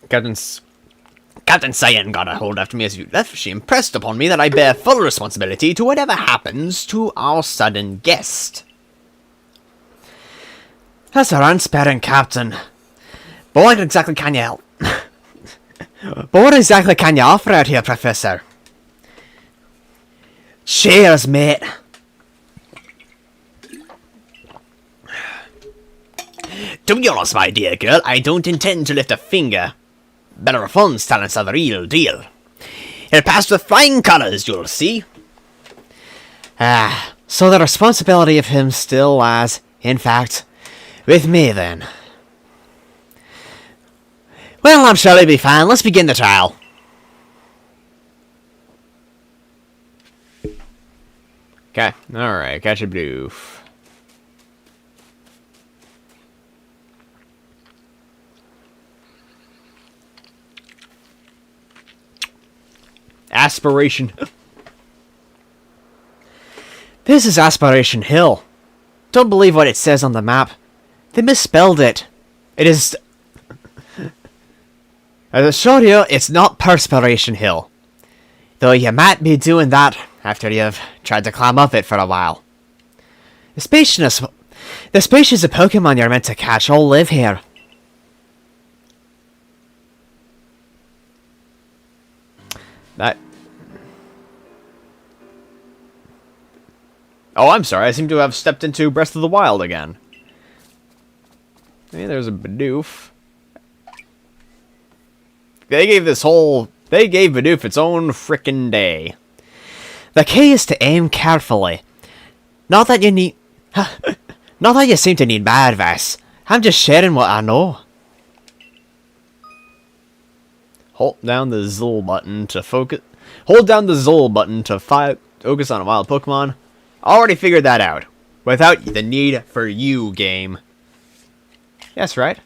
Captain Cyan got a hold after me as you left. She impressed upon me that I bear full responsibility to whatever happens to our sudden guest. That's our unsparing captain. But what exactly can you help? But what exactly can you offer out here, Professor? Cheers, mate. To be honest, my dear girl, I don't intend to lift a finger. Bellerophon's talents are the real deal. He'll pass with flying colours, you'll see. Ah, so the responsibility of him still lies, in fact, with me then. Well, I'm sure it'll be fine. Let's begin the trial. Okay, alright, catch a blue. Aspiration. This is Aspiration Hill. Don't believe what it says on the map. They misspelled it. It is... I assure you, it's not Perspiration Hill. Though you might be doing that after you've tried to climb up it for a while. The species of Pokemon you're meant to catch all live here. That... Oh, I'm sorry. I seem to have stepped into Breath of the Wild again. Hey, there's a Bidoof. They gave Bidoof its own frickin' day. The key is to aim carefully. Not that you need... Not that you seem to need my advice. I'm just sharing what I know. Hold down the Zul button to focus. Hold down the Zul button to focus on a wild Pokemon. Already figured that out. Without the need for you, game. That's right.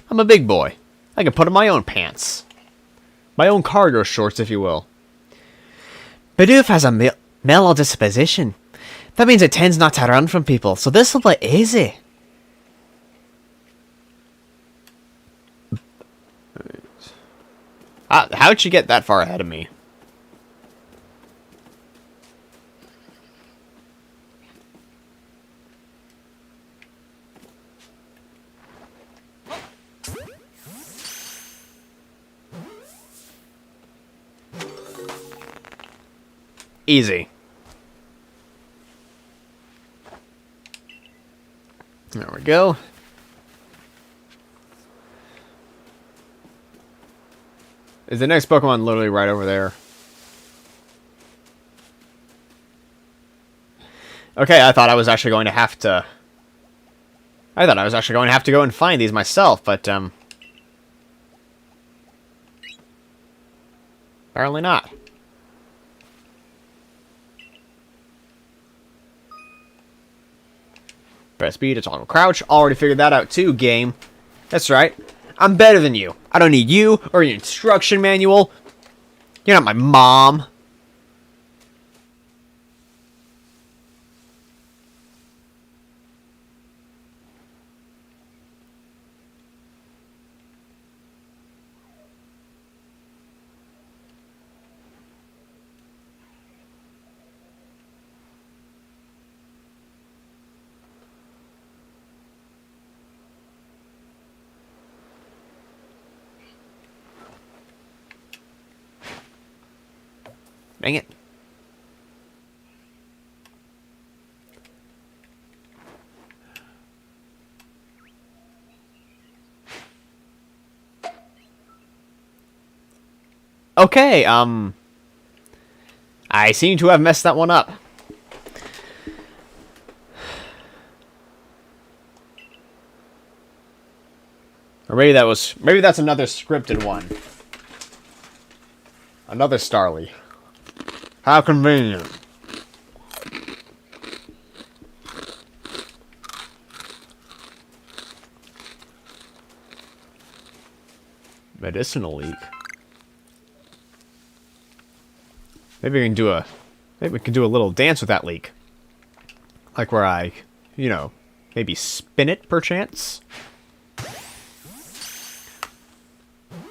I'm a big boy. I can put on my own pants. My own cargo shorts, if you will. Bidoof has a mellow disposition. That means it tends not to run from people, so this will be easy. How'd you get that far ahead of me? Easy. There we go. Is the next Pokemon literally right over there? Okay, I thought I was actually going to have to... go and find these myself, but, apparently not. Press B to toggle crouch. Already figured that out too, game. That's right. I'm better than you. I don't need you or your instruction manual. You're not my mom. Dang it. Okay, I seem to have messed that one up. Or maybe that's another scripted one. Another Starly. How convenient. Medicinal leak. Maybe we can do a little dance with that leak. Like where I, maybe spin it perchance.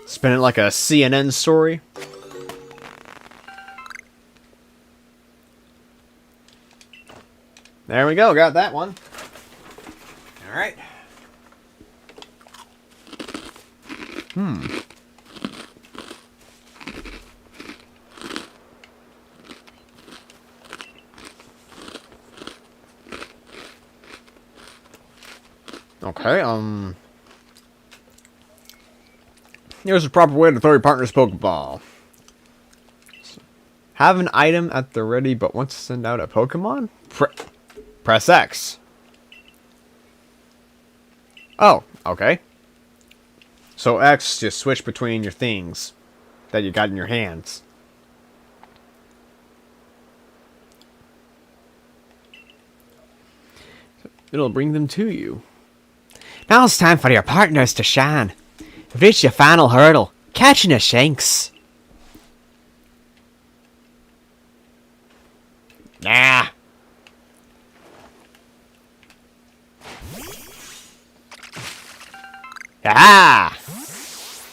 Spin it like a CNN story. There we go, got that one. Alright. Okay, here's the proper way to throw your partner's Pokeball. Have an item at the ready, but want to send out a Pokemon? Press X. Oh, okay. So X just switch between your things that you got in your hands. It'll bring them to you. Now it's time for your partners to shine. You've reached your final hurdle, catching a Shanks. Nah. Ah!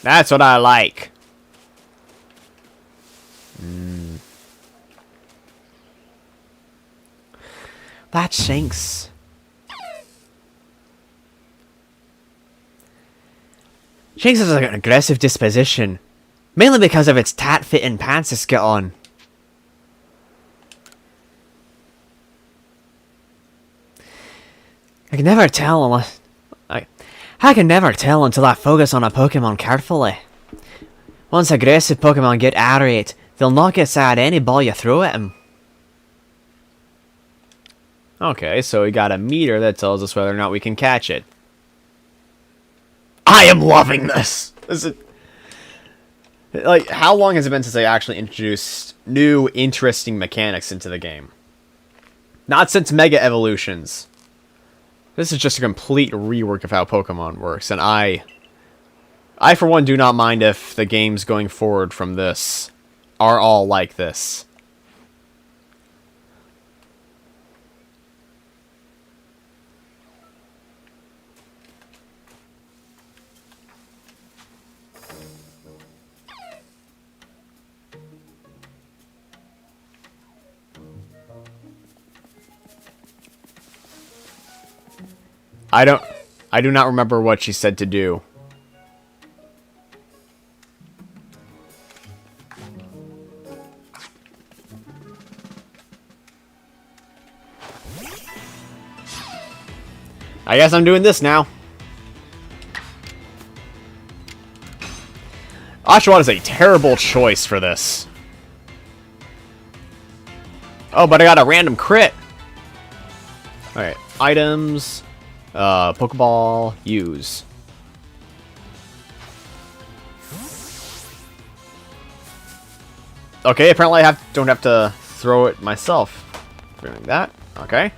That's what I like. That Shanks. Shanks has an aggressive disposition, mainly because of its tight-fitting pants it's got on. I can never tell unless... I can never tell until I focus on a Pokemon carefully. Once aggressive Pokemon get irate, they'll knock aside any ball you throw at them. Okay, so we got a meter that tells us whether or not we can catch it. I am loving this. Is it... Like, how long has it been since they actually introduced new, interesting mechanics into the game? Not since Mega Evolutions. This is just a complete rework of how Pokemon works, and I for one do not mind if the games going forward from this are all like this. I do not remember what she said to do. I guess I'm doing this now. Oshawott is a terrible choice for this. Oh, but I got a random crit. Alright, items... Pokeball, use. Okay, apparently I don't have to throw it myself. Doing that, okay.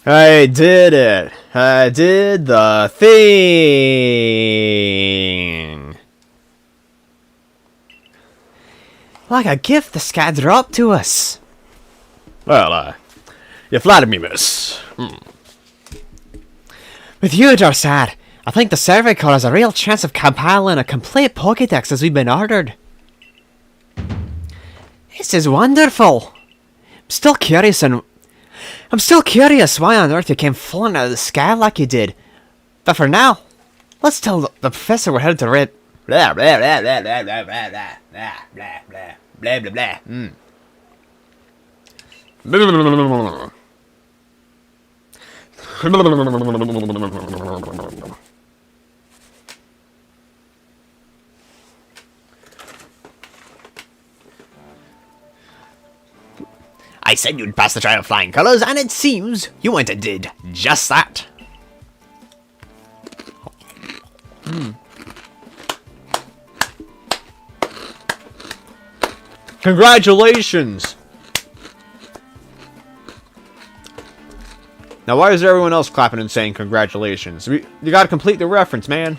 I did it. I did the thing. Like a gift the sky dropped to us. Well, you flattered me, miss. With you, Dorsad, I think the survey call has a real chance of compiling a complete Pokédex as we've been ordered. This is wonderful. I'm still curious why on earth you came falling out of the sky like you did. But for now, let's tell the professor we're headed to Red. Blah, blah, blah, blah, blah, blah, blah, blah, blah, blah, blah, blah, blah, blah. I said you'd pass the trial of flying colors, and it seems you went and did just that. Congratulations! Now, why is everyone else clapping and saying congratulations? You gotta complete the reference, man.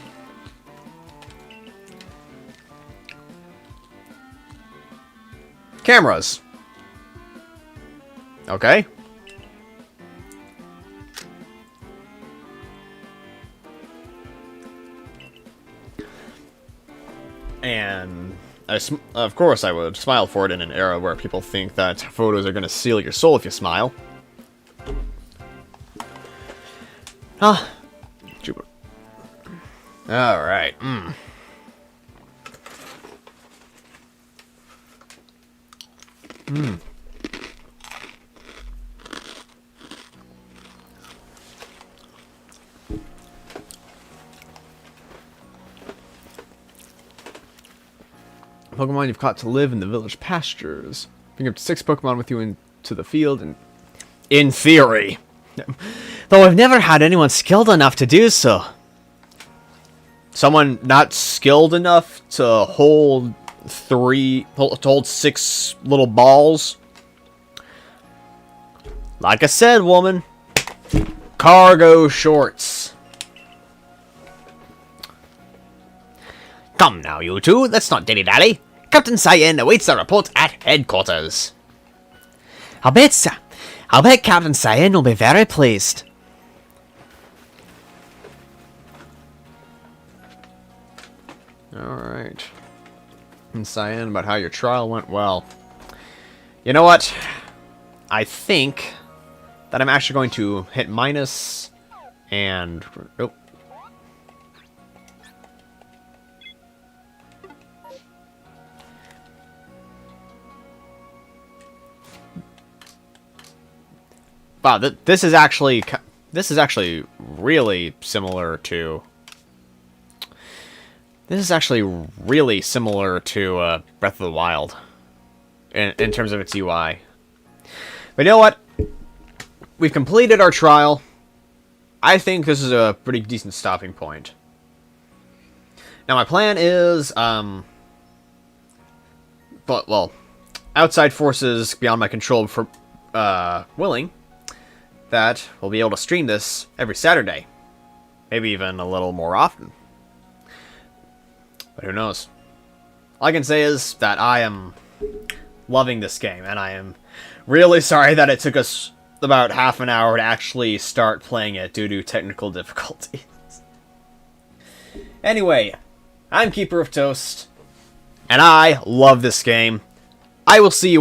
Cameras. Okay. And of course I would smile for it in an era where people think that photos are going to seal your soul if you smile. Alright. Pokemon you've caught to live in the village pastures. Bring up to 6 Pokemon with you into the field, and In theory. Though I've never had anyone skilled enough to do so. Someone not skilled enough to hold 6 little balls. Like I said, woman. Cargo shorts. Come now, you two, let's not dilly-dally. Captain Cyan awaits a report at headquarters. I'll bet Captain Cyan will be very pleased. Alright. And Cyan, about how your trial went well. You know what? I think that I'm actually going to hit minus and... Oh. Wow, this is actually really similar to... This is actually really similar to Breath of the Wild in terms of its UI. But you know what? We've completed our trial. I think this is a pretty decent stopping point. Now my plan is, outside forces beyond my control for willing, that we'll be able to stream this every Saturday. Maybe even a little more often. But who knows? All I can say is that I am loving this game, and I am really sorry that it took us about half an hour to actually start playing it due to technical difficulties. Anyway, I'm Keeper of Toast, and I love this game. I will see you